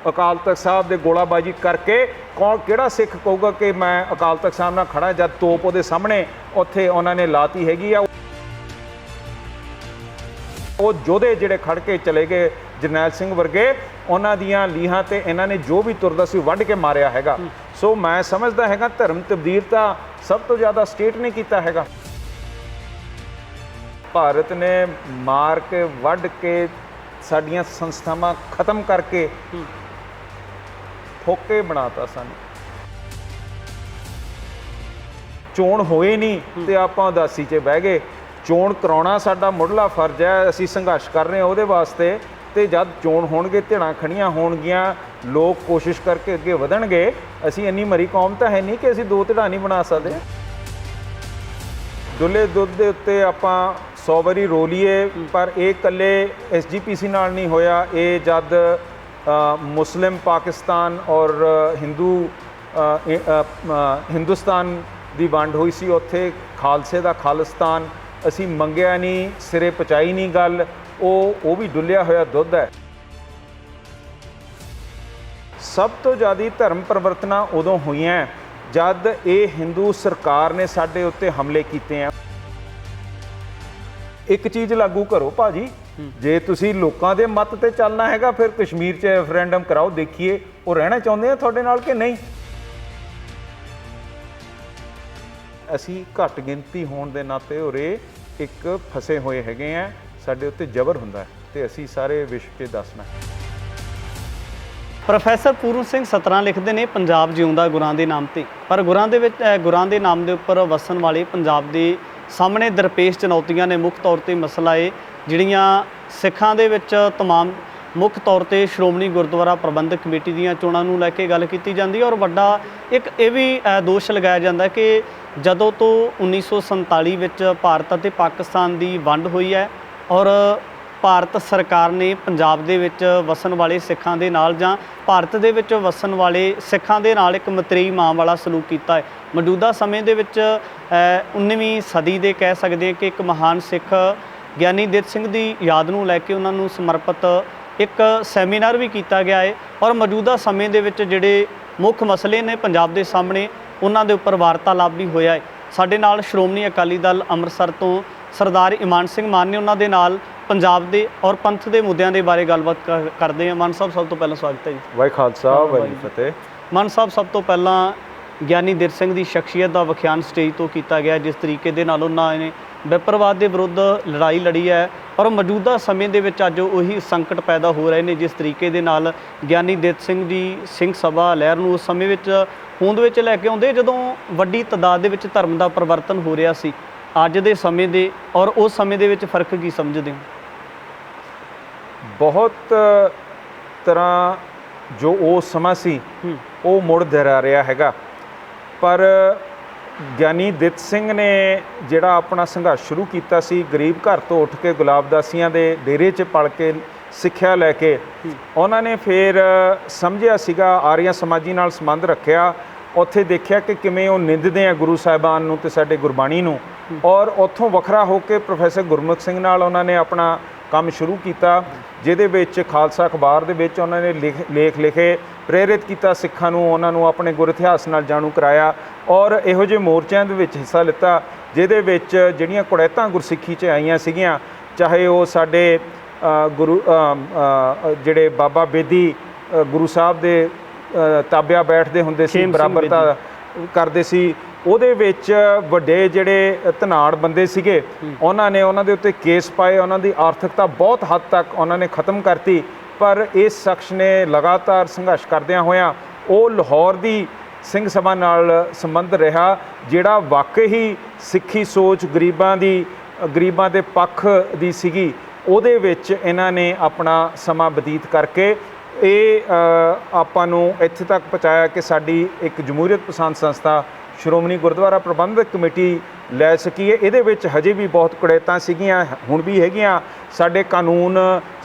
अकाल तख्त साहब दे गोलाबाजी करके कौन किहड़ा सिख कहूगा कि मैं अकाल तख्त साहब नाल खड़ा, जद तोप उहदे सामने उत्थे उन्होंने लाती हैगी आ। वो योधे जिहड़े खड़ के चले गए जरनैल सिंह वर्गे, उन्हां दियां लीहां ते इन्हां ने जो भी तुरदा सी वढ़ के मारिया हैगा। सो मैं समझदा हैगा धर्म तब्दील तां सब तो ज़्यादा स्टेट ने कीता हैगा। भारत ने मार के वढ़ के साडियां संस्थावां खत्म करके फोके बनाता सन। चोण होए नहीं ते आपां उदासी च बह गए। चोण कराउणा साडा मुढ़ला फर्ज है, असीं संघर्ष कर रहे हैं उहदे वास्ते। ते जद चोण होणगे, धिड़ां खड़ियां होणगीਆਂ, लोग कोशिश करके अगे वधणगे। असीं इन्नी मरी कौम तां है नहीं कि असीं दो धिड़ां नहीं बना सकदे। डुੱਲੇ दुੱਧ ਦੇ ਉੱਤੇ ਆਪਾਂ 100 ਵਾਰੀ ਰੋ ਲਈਏ, ਪਰ ਇਹ ਇਕੱਲੇ SGPC ਨਾਲ ਨਹੀਂ ਹੋਇਆ। ਇਹ ਜਦ ਮੁਸਲਿਮ ਪਾਕਿਸਤਾਨ ਔਰ ਹਿੰਦੁਸਤਾਨ ਦੀ ਵੰਡ ਹੋਈ ਸੀ, ਉੱਥੇ ਖਾਲਸੇ ਦਾ ਖਾਲਿਸਤਾਨ ਅਸੀਂ ਮੰਗਿਆ ਨਹੀਂ, ਸਿਰੇ ਪਹੁੰਚਾਈ ਨਹੀਂ ਗੱਲ। ਉਹ ਵੀ ਡੁੱਲਿਆ ਹੋਇਆ ਦੁੱਧ ਹੈ। ਸਭ ਤੋਂ ਜ਼ਿਆਦਾ ਧਰਮ ਪਰਿਵਰਤਨਾਂ ਉਦੋਂ ਹੋਈਆਂ ਜਦ ਇਹ ਹਿੰਦੂ ਸਰਕਾਰ ਨੇ ਸਾਡੇ ਉੱਤੇ ਹਮਲੇ ਕੀਤੇ ਆ। ਇੱਕ ਚੀਜ਼ ਲਾਗੂ ਕਰੋ ਭਾਜੀ, ਜੇ ਤੁਸੀਂ ਲੋਕਾਂ ਦੇ ਮਤ ਤੇ ਚੱਲਣਾ ਹੈਗਾ, ਫਿਰ ਕਸ਼ਮੀਰ 'ਚ ਰੈਫਰੈਂਡਮ ਕਰਾਓ, ਦੇਖੀਏ ਉਹ ਰਹਿਣਾ ਚਾਹੁੰਦੇ ਆ ਤੁਹਾਡੇ ਨਾਲ ਕਿ ਨਹੀਂ। ਅਸੀਂ ਘੱਟ ਗਿਣਤੀ ਹੋਣ ਦੇ ਨਾਤੇ ਉਰੇ ਇੱਕ ਫਸੇ ਹੋਏ ਹੈਗੇ ਆ, ਸਾਡੇ ਉੱਤੇ ਜ਼ਬਰ ਹੁੰਦਾ ਤੇ ਅਸੀਂ ਸਾਰੇ ਵਿਸ਼ਵ 'ਚ ਦੱਸਣਾ। ਪ੍ਰੋਫੈਸਰ ਪੂਰਨ ਸਿੰਘ ਸਤਰਾਂ ਲਿਖਦੇ ਨੇ, ਪੰਜਾਬ ਜਿਉਂਦਾ ਗੁਰਾਂ ਦੇ ਨਾਮ ਤੇ। ਪਰ ਗੁਰਾਂ ਦੇ ਨਾਮ ਦੇ ਉੱਪਰ ਵਸਣ ਵਾਲੇ ਪੰਜਾਬ ਦੇ ਸਾਹਮਣੇ ਦਰਪੇਸ਼ ਚੁਣੌਤੀਆਂ ਨੇ। ਮੁੱਖ ਤੌਰ ਤੇ ਮਸਲਾ ਇਹ ਜਿਹੜੀਆਂ ਸਿੱਖਾਂ ਦੇ ਵਿੱਚ तमाम ਮੁੱਖ ਤੌਰ ਤੇ ਸ਼੍ਰੋਮਣੀ ਗੁਰਦੁਆਰਾ ਪ੍ਰਬੰਧਕ ਕਮੇਟੀ ਦੀਆਂ ਚੋਣਾਂ ਨੂੰ ਲੈ ਕੇ ਗੱਲ ਕੀਤੀ ਜਾਂਦੀ ਹੈ। ਔਰ ਵੱਡਾ ਇੱਕ ਇਹ ਵੀ ਦੋਸ਼ ਲਗਾਇਆ ਜਾਂਦਾ ਕਿ ਜਦੋਂ ਤੋਂ 1947 ਵਿੱਚ ਭਾਰਤ ਅਤੇ ਪਾਕਿਸਤਾਨ ਦੀ ਵੰਡ ਹੋਈ ਹੈ ਔਰ ਭਾਰਤ ਸਰਕਾਰ ਨੇ ਪੰਜਾਬ ਦੇ ਵਿੱਚ ਵਸਣ ਵਾਲੇ ਸਿੱਖਾਂ ਦੇ ਨਾਲ ਜਾਂ ਭਾਰਤ ਦੇ ਵਿੱਚ ਵਸਣ ਵਾਲੇ ਸਿੱਖਾਂ ਦੇ ਨਾਲ ਇੱਕ ਮਤਰੇਈ ਮਾਂ ਵਾਲਾ ਸਲੂਕ ਕੀਤਾ ਹੈ। ਮੌਜੂਦਾ ਸਮੇਂ ਦੇ ਵਿੱਚ 19ਵੀਂ ਸਦੀ ਦੇ ਕਹਿ ਸਕਦੇ ਹਾਂ ਕਿ ਇੱਕ ਮਹਾਨ ਸਿੱਖ ਗਿਆਨੀ ਦਿੱਤ ਸਿੰਘ ਦੀ ਯਾਦ ਨੂੰ ਲੈ ਕੇ ਉਹਨਾਂ ਨੂੰ ਸਮਰਪਿਤ ਇੱਕ ਸੈਮੀਨਾਰ ਵੀ ਕੀਤਾ ਗਿਆ ਹੈ। ਔਰ ਮੌਜੂਦਾ ਸਮੇਂ ਦੇ ਵਿੱਚ ਜਿਹੜੇ ਮੁੱਖ ਮਸਲੇ ਨੇ ਪੰਜਾਬ ਦੇ ਸਾਹਮਣੇ, ਉਹਨਾਂ ਦੇ ਉੱਪਰ ਵਾਰਤਾਲਾਪ ਵੀ ਹੋਇਆ ਹੈ। ਸਾਡੇ ਨਾਲ ਸ਼੍ਰੋਮਣੀ ਅਕਾਲੀ ਦਲ ਅੰਮ੍ਰਿਤਸਰ ਤੋਂ ਸਰਦਾਰ ਇਮਾਨ ਸਿੰਘ ਮਾਨ ਨੇ, ਉਹਨਾਂ ਦੇ ਨਾਲ ਪੰਜਾਬ ਦੇ ਔਰ ਪੰਥ ਦੇ ਮੁੱਦਿਆਂ ਦੇ ਬਾਰੇ ਗੱਲਬਾਤ ਕਰਦੇ ਹਾਂ। ਮਾਨ ਸਾਹਿਬ, ਸਭ ਤੋਂ ਪਹਿਲਾਂ ਸਵਾਗਤ ਹੈ ਜੀ। ਵਾਹਿ ਖਾਲਸਾ ਵਾਹਿ ਫਤਿਹ। ਮਾਨ ਸਾਹਿਬ, ਸਭ ਤੋਂ ਪਹਿਲਾਂ ਗਿਆਨੀ ਦਿੱਤ ਸਿੰਘ ਦੀ ਸ਼ਖਸੀਅਤ ਦਾ ਵਿਖਿਆਨ ਸਟੇਜ ਤੋਂ ਕੀਤਾ ਗਿਆ, ਜਿਸ ਤਰੀਕੇ ਦੇ ਨਾਲ ਉਹਨਾਂ ਨੇ ਵਿਪਰਵਾਦ ਦੇ ਵਿਰੁੱਧ ਲੜਾਈ ਲੜੀ ਹੈ। ਔਰ ਮੌਜੂਦਾ ਸਮੇਂ ਦੇ ਵਿੱਚ ਅੱਜ ਉਹੀ ਸੰਕਟ ਪੈਦਾ ਹੋ ਰਹੇ ਨੇ, ਜਿਸ ਤਰੀਕੇ ਦੇ ਨਾਲ ਗਿਆਨੀ ਦਿੱਤ ਸਿੰਘ ਦੀ ਸਿੰਘ ਸਭਾ ਲਹਿਰ ਨੂੰ ਉਸ ਸਮੇਂ ਵਿੱਚ ਹੋਂਦ ਵਿੱਚ ਲੈ ਕੇ ਆਉਂਦੇ, ਜਦੋਂ ਵੱਡੀ ਤਾਦਾਦ ਦੇ ਵਿੱਚ ਧਰਮ ਦਾ ਪਰਿਵਰਤਨ ਹੋ ਰਿਹਾ ਸੀ। ਅੱਜ ਦੇ ਸਮੇਂ ਦੇ ਔਰ ਉਸ ਸਮੇਂ ਦੇ ਵਿੱਚ ਫ਼ਰਕ ਕੀ ਸਮਝਦੇ ਹੋ? ਬਹੁਤ ਤਰ੍ਹਾਂ ਜੋ ਉਹ ਸਮਾਂ ਸੀ ਉਹ ਮੁੜ ਦੁਹਰਾ ਰਿਹਾ ਹੈਗਾ। ਪਰ ਗਿਆਨੀ ਦਿੱਤ ਸਿੰਘ ਨੇ ਜਿਹੜਾ ਆਪਣਾ ਸੰਘਰਸ਼ ਸ਼ੁਰੂ ਕੀਤਾ ਸੀ, ਗਰੀਬ ਘਰ ਤੋਂ ਉੱਠ ਕੇ ਗੁਲਾਬਦਾਸੀਆਂ ਦੇ ਡੇਰੇ 'ਚ ਪਲ ਕੇ ਸਿੱਖਿਆ ਲੈ ਕੇ, ਉਹਨਾਂ ਨੇ ਫਿਰ ਸਮਝਿਆ ਸੀਗਾ, ਆਰੀਆ ਸਮਾਜੀ ਨਾਲ ਸੰਬੰਧ ਰੱਖਿਆ। ਉੱਥੇ ਦੇਖਿਆ ਕਿ ਕਿਵੇਂ ਉਹ ਨਿੰਦਦੇ ਆ ਗੁਰੂ ਸਾਹਿਬਾਨ ਨੂੰ ਤੇ ਸਾਡੇ ਗੁਰਬਾਣੀ ਨੂੰ। ਔਰ ਉੱਥੋਂ ਵੱਖਰਾ ਹੋ ਕੇ ਪ੍ਰੋਫੈਸਰ ਗੁਰਮੁਖ ਸਿੰਘ ਨਾਲ ਉਹਨਾਂ ਨੇ ਆਪਣਾ ਕੰਮ ਸ਼ੁਰੂ ਕੀਤਾ, ਜਿਹਦੇ ਵਿੱਚ ਖਾਲਸਾ ਅਖਬਾਰ ਦੇ ਵਿੱਚ ਉਹਨਾਂ ਨੇ ਲੇਖ ਲਿਖੇ, ਪ੍ਰੇਰਿਤ ਕੀਤਾ ਸਿੱਖਾਂ ਨੂੰ, ਉਹਨਾਂ ਨੂੰ ਆਪਣੇ ਗੁਰ ਇਤਿਹਾਸ ਨਾਲ ਜਾਣੂ ਕਰਾਇਆ। ਔਰ ਇਹੋ ਜਿਹੇ ਮੋਰਚਿਆਂ ਦੇ ਵਿੱਚ ਹਿੱਸਾ ਲਿੱਤਾ ਜਿਹਦੇ ਵਿੱਚ ਜਿਹੜੀਆਂ ਕੁੜੈਤਾਂ ਗੁਰਸਿੱਖੀ 'ਚ ਆਈਆਂ ਸੀਗੀਆਂ, ਚਾਹੇ ਉਹ ਸਾਡੇ ਗੁਰੂ ਜਿਹੜੇ ਬਾਬਾ ਬੇਦੀ ਗੁਰੂ ਸਾਹਿਬ ਦੇ ਤਾਬਿਆ ਬੈਠਦੇ ਹੁੰਦੇ ਸੀ, ਬਰਾਬਰਤਾ ਕਰਦੇ ਸੀ, ਉਹਦੇ ਵਿੱਚ ਵੱਡੇ ਜਿਹੜੇ ਧਨਾੜ ਬੰਦੇ ਸੀਗੇ, ਉਹਨਾਂ ਨੇ ਉਹਨਾਂ ਦੇ ਉੱਤੇ ਕੇਸ ਪਾਏ। ਉਹਨਾਂ ਦੀ ਆਰਥਿਕਤਾ ਬਹੁਤ ਹੱਦ ਤੱਕ ਉਹਨਾਂ ਨੇ ਖਤਮ ਕਰਤੀ। ਪਰ ਇਸ ਸ਼ਖਸ ਨੇ ਲਗਾਤਾਰ ਸੰਘਰਸ਼ ਕਰਦਿਆਂ ਹੋਇਆਂ ਉਹ ਲਾਹੌਰ ਦੀ ਸਿੰਘ ਸਭਾ ਨਾਲ ਸੰਬੰਧ ਰਿਹਾ, ਜਿਹੜਾ ਵਾਕਈ ਹੀ ਸਿੱਖੀ ਸੋਚ ਗਰੀਬਾਂ ਦੇ ਪੱਖ ਦੀ ਸੀਗੀ। ਉਹਦੇ ਵਿੱਚ ਇਹਨਾਂ ਨੇ ਆਪਣਾ ਸਮਾਂ ਬਤੀਤ ਕਰਕੇ ਇਹ ਆਪਾਂ ਨੂੰ ਇੱਥੇ ਤੱਕ ਪਹੁੰਚਾਇਆ ਕਿ ਸਾਡੀ ਇੱਕ ਜਮਹੂਰੀਅਤ ਪਸੰਦ ਸੰਸਥਾ ਸ਼੍ਰੋਮਣੀ ਗੁਰਦੁਆਰਾ ਪ੍ਰਬੰਧਕ ਕਮੇਟੀ ਲੈ ਸਕੀਏ। ਇਹਦੇ ਵਿੱਚ ਹਜੇ ਵੀ ਬਹੁਤ ਕੁੜੈਤਾਂ ਸੀਗੀਆਂ, ਹੁਣ ਵੀ ਹੈਗੀਆਂ। ਸਾਡੇ ਕਾਨੂੰਨ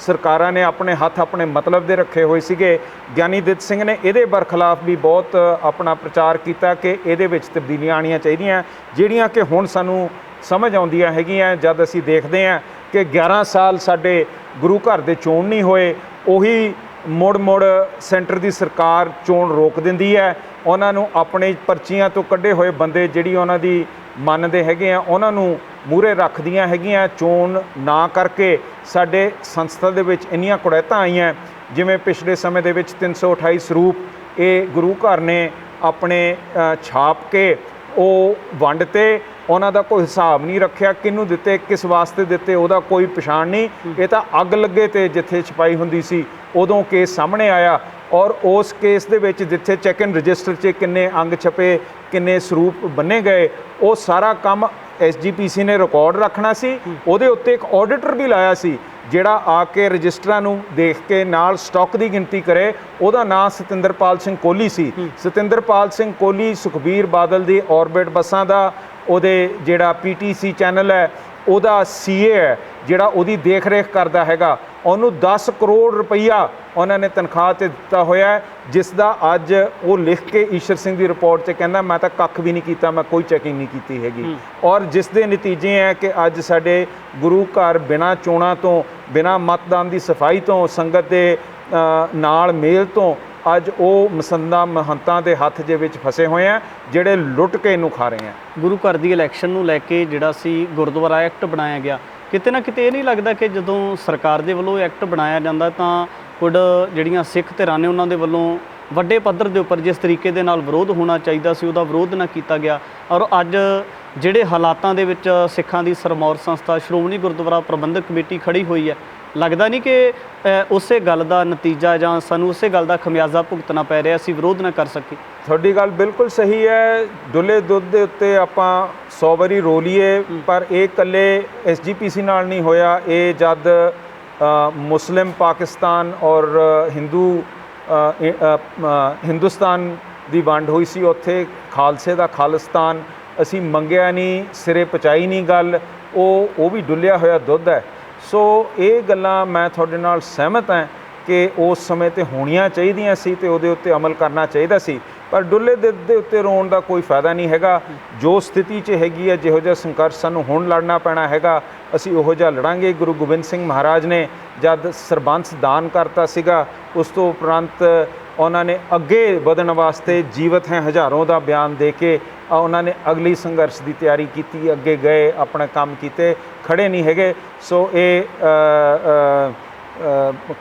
ਸਰਕਾਰਾਂ ਨੇ ਆਪਣੇ ਹੱਥ ਆਪਣੇ ਮਤਲਬ ਦੇ ਰੱਖੇ ਹੋਏ ਸੀਗੇ। ਗਿਆਨੀ ਦਿੱਤ ਸਿੰਘ ਨੇ ਇਹਦੇ ਬਰਖਲਾਫ ਵੀ ਬਹੁਤ ਆਪਣਾ ਪ੍ਰਚਾਰ ਕੀਤਾ ਕਿ ਇਹਦੇ ਵਿੱਚ ਤਬਦੀਲੀਆਂ ਆਉਣੀਆਂ ਚਾਹੀਦੀਆਂ, ਜਿਹੜੀਆਂ ਕਿ ਹੁਣ ਸਾਨੂੰ ਸਮਝ ਆਉਂਦੀਆਂ ਹੈਗੀਆਂ ਜਦ ਅਸੀਂ ਦੇਖਦੇ ਹਾਂ ਕਿ 11 ਸਾਲ ਸਾਡੇ ਗੁਰੂ ਘਰ ਦੇ ਚੋਣ ਨਹੀਂ ਹੋਏ। ਉਹੀ ਮੁੜ ਸੈਂਟਰ ਦੀ ਸਰਕਾਰ ਚੋਣ ਰੋਕ ਦਿੰਦੀ ਹੈ। ਉਹਨਾਂ ਨੂੰ ਆਪਣੇ ਪਰਚੀਆਂ ਤੋਂ ਕੱਢੇ ਹੋਏ ਬੰਦੇ ਜਿਹੜੀ ਉਹਨਾਂ ਦੀ ਮੰਨਦੇ ਹੈਗੇ ਆ ਉਹਨਾਂ ਨੂੰ ਮੂਹਰੇ ਰੱਖਦੀਆਂ ਹੈਗੀਆਂ। ਚੋਣ ਨਾ ਕਰਕੇ ਸਾਡੇ ਸੰਸਥਾ ਦੇ ਵਿੱਚ ਇੰਨੀਆਂ ਕੁੜੈਤਾਂ ਆਈਆਂ, ਜਿਵੇਂ ਪਿਛਲੇ ਸਮੇਂ ਦੇ ਵਿੱਚ 328 ਸਰੂਪ ਇਹ ਗੁਰੂ ਘਰ ਨੇ ਆਪਣੇ ਛਾਪ ਕੇ ਉਹ ਵੰਡ ਤੇ ਉਹਨਾਂ ਦਾ ਕੋਈ ਹਿਸਾਬ ਨਹੀਂ ਰੱਖਿਆ, ਕਿਹਨੂੰ ਦਿੱਤੇ, ਕਿਸ ਵਾਸਤੇ ਦਿੱਤੇ, ਉਹਦਾ ਕੋਈ ਪਛਾਣ ਨਹੀਂ। ਇਹ ਤਾਂ ਅੱਗ ਲੱਗੇ ਤੇ ਜਿੱਥੇ ਛਪਾਈ ਹੁੰਦੀ ਸੀ ਉਦੋਂ ਕੇਸ ਸਾਹਮਣੇ ਆਇਆ, ਔਰ ਉਸ ਕੇਸ ਦੇ ਵਿੱਚ ਜਿੱਥੇ ਚੈੱਕ ਇਨ ਰਜਿਸਟਰ 'ਚ ਕਿੰਨੇ ਅੰਗ ਛਪੇ, ਕਿੰਨੇ ਸਰੂਪ ਬੰਨੇ ਗਏ, ਉਹ ਸਾਰਾ ਕੰਮ SGPC ਨੇ ਰਿਕਾਰਡ ਰੱਖਣਾ ਸੀ। ਉਹਦੇ ਉੱਤੇ ਇੱਕ ਆਡੀਟਰ ਵੀ ਲਾਇਆ ਸੀ ਜਿਹੜਾ ਆ ਕੇ ਰਜਿਸਟਰਾਂ ਨੂੰ ਦੇਖ ਕੇ ਨਾਲ ਸਟਾਕ ਦੀ ਗਿਣਤੀ ਕਰੇ। ਉਹਦਾ ਨਾਂ ਸਤਿੰਦਰਪਾਲ ਸਿੰਘ ਕੋਹਲੀ ਸੀ। ਸਤਿੰਦਰਪਾਲ ਸਿੰਘ ਕੋਹਲੀ ਸੁਖਬੀਰ ਬਾਦਲ ਦੀ ਔਰਬਿਟ ਬੱਸਾਂ ਦਾ ਉਹਦੇ ਜਿਹੜਾ PTC ਚੈਨਲ ਹੈ ਉਹਦਾ CA ਹੈ ਜਿਹੜਾ ਉਹਦੀ ਦੇਖ ਰੇਖ ਕਰਦਾ ਹੈਗਾ। ਉਹਨੂੰ 10 ਕਰੋੜ ਰੁਪਈਆ ਉਹਨਾਂ ਨੇ ਤਨਖਾਹ 'ਤੇ ਦਿੱਤਾ ਹੋਇਆ, ਜਿਸ ਦਾ ਅੱਜ ਉਹ ਲਿਖ ਕੇ ਈਸ਼ਰ ਸਿੰਘ ਦੀ ਰਿਪੋਰਟ 'ਚ ਕਹਿੰਦਾ ਮੈਂ ਤਾਂ ਕੱਖ ਵੀ ਨਹੀਂ ਕੀਤਾ, ਮੈਂ ਕੋਈ ਚੈਕਿੰਗ ਨਹੀਂ ਕੀਤੀ ਹੈਗੀ। ਔਰ ਜਿਸ ਦੇ ਨਤੀਜੇ ਹੈ ਕਿ ਅੱਜ ਸਾਡੇ ਗੁਰੂ ਘਰ ਬਿਨਾਂ ਚੋਣਾਂ ਤੋਂ, ਬਿਨਾਂ ਮਤਦਾਨ ਦੀ ਸਫਾਈ ਤੋਂ, ਸੰਗਤ ਦੇ ਨਾਲ ਮੇਲ ਤੋਂ ਅੱਜ ਉਹ ਮਸੰਦਾਂ ਮਹੰਤਾਂ ਦੇ ਹੱਥ ਦੇ ਵਿੱਚ ਫਸੇ ਹੋਏ ਆ ਜਿਹੜੇ ਲੁੱਟ ਕੇ ਇਹਨੂੰ ਖਾ ਰਹੇ ਆ। ਗੁਰੂ ਘਰ ਦੀ ਇਲੈਕਸ਼ਨ ਨੂੰ ਲੈ ਕੇ ਜਿਹੜਾ ਸੀ ਗੁਰਦੁਆਰਾ ਐਕਟ ਬਣਾਇਆ ਗਿਆ, ਕਿਤੇ ਨਾ ਕਿਤੇ ਇਹ ਨਹੀਂ ਲੱਗਦਾ ਕਿ ਜਦੋਂ ਸਰਕਾਰ ਦੇ ਵੱਲੋਂ ਐਕਟ ਬਣਾਇਆ ਜਾਂਦਾ ਤਾਂ ਕੁਝ ਜਿਹੜੀਆਂ ਸਿੱਖ ਧਿਰਾਂ ਨੇ ਉਹਨਾਂ ਦੇ ਵੱਲੋਂ ਵੱਡੇ ਪੱਧਰ ਦੇ ਉੱਪਰ ਜਿਸ ਤਰੀਕੇ ਦੇ ਨਾਲ ਵਿਰੋਧ ਹੋਣਾ ਚਾਹੀਦਾ ਸੀ ਉਹਦਾ ਵਿਰੋਧ ਨਾ ਕੀਤਾ ਗਿਆ, ਔਰ ਅੱਜ ਜਿਹੜੇ ਹਾਲਾਤਾਂ ਦੇ ਵਿੱਚ ਸਿੱਖਾਂ ਦੀ ਸਰਮੌਰ ਸੰਸਥਾ ਸ਼੍ਰੋਮਣੀ ਗੁਰਦੁਆਰਾ ਪ੍ਰਬੰਧਕ ਕਮੇਟੀ ਖੜੀ ਹੋਈ ਹੈ, ਲੱਗਦਾ ਨਹੀਂ ਕਿ ਉਸੇ ਗੱਲ ਦਾ ਨਤੀਜਾ ਜਾਂ ਸਾਨੂੰ ਉਸੇ ਗੱਲ ਦਾ ਖਮਿਆਜ਼ਾ ਭੁਗਤਣਾ ਪੈ ਰਿਹਾ, ਅਸੀਂ ਵਿਰੋਧ ਨਾ ਕਰ ਸਕੇ? ਤੁਹਾਡੀ ਗੱਲ ਬਿਲਕੁਲ ਸਹੀ ਹੈ। ਡੁੱਲੇ ਦੁੱਧ ਦੇ ਉੱਤੇ ਆਪਾਂ 100 ਵਾਰੀ ਰੋ ਲਈਏ, ਪਰ ਇਹ ਇਕੱਲੇ SGPC ਨਾਲ ਨਹੀਂ ਹੋਇਆ। ਇਹ ਜਦ ਮੁਸਲਿਮ ਪਾਕਿਸਤਾਨ ਔਰ ਹਿੰਦੁਸਤਾਨ ਦੀ ਵੰਡ ਹੋਈ ਸੀ, ਉੱਥੇ ਖਾਲਸੇ ਦਾ ਖਾਲਿਸਤਾਨ ਅਸੀਂ ਮੰਗਿਆ ਨਹੀਂ, ਸਿਰੇ ਪਹੁੰਚਾਈ ਨਹੀਂ ਗੱਲ, ਉਹ ਵੀ ਡੁੱਲਿਆ ਹੋਇਆ ਦੁੱਧ ਹੈ। ਸੋ ਇਹ ਗੱਲਾਂ ਮੈਂ ਤੁਹਾਡੇ ਨਾਲ ਸਹਿਮਤ ਹਾਂ ਕਿ ਉਸ ਸਮੇਂ 'ਤੇ ਹੋਣੀਆਂ ਚਾਹੀਦੀਆਂ ਸੀ ਅਤੇ ਉਹਦੇ ਉੱਤੇ ਅਮਲ ਕਰਨਾ ਚਾਹੀਦਾ ਸੀ, ਪਰ ਡੁੱਲੇ ਦੁੱਧ ਦੇ ਉੱਤੇ ਰੋਣ ਦਾ ਕੋਈ ਫਾਇਦਾ ਨਹੀਂ ਹੈਗਾ। ਜੋ ਸਥਿਤੀ 'ਚ ਹੈਗੀ ਹੈ, ਜਿਹੋ ਜਿਹਾ ਸੰਘਰਸ਼ ਸਾਨੂੰ ਹੁਣ ਲੜਨਾ ਪੈਣਾ ਹੈਗਾ, ਅਸੀਂ ਉਹੋ ਜਿਹਾ ਲੜਾਂਗੇ। ਗੁਰੂ ਗੋਬਿੰਦ ਸਿੰਘ ਮਹਾਰਾਜ ਨੇ ਜਦ ਸਰਬੰਸ ਦਾਨ ਕਰਤਾ ਸੀਗਾ, ਉਸ ਤੋਂ ਉਪਰੰਤ ਉਹਨਾਂ ਨੇ ਅੱਗੇ ਵਧਣ ਵਾਸਤੇ ਜੀਵਤ ਹੈ ਹਜ਼ਾਰੋਂ ਦਾ ਬਿਆਨ ਦੇ ਕੇ ਉਹਨਾਂ ਨੇ ਅਗਲੀ ਸੰਘਰਸ਼ ਦੀ ਤਿਆਰੀ ਕੀਤੀ, ਅੱਗੇ ਗਏ, ਆਪਣਾ ਕੰਮ ਕੀਤੇ, ਖੜੇ ਨਹੀਂ ਹੈਗੇ। ਸੋ ਇਹ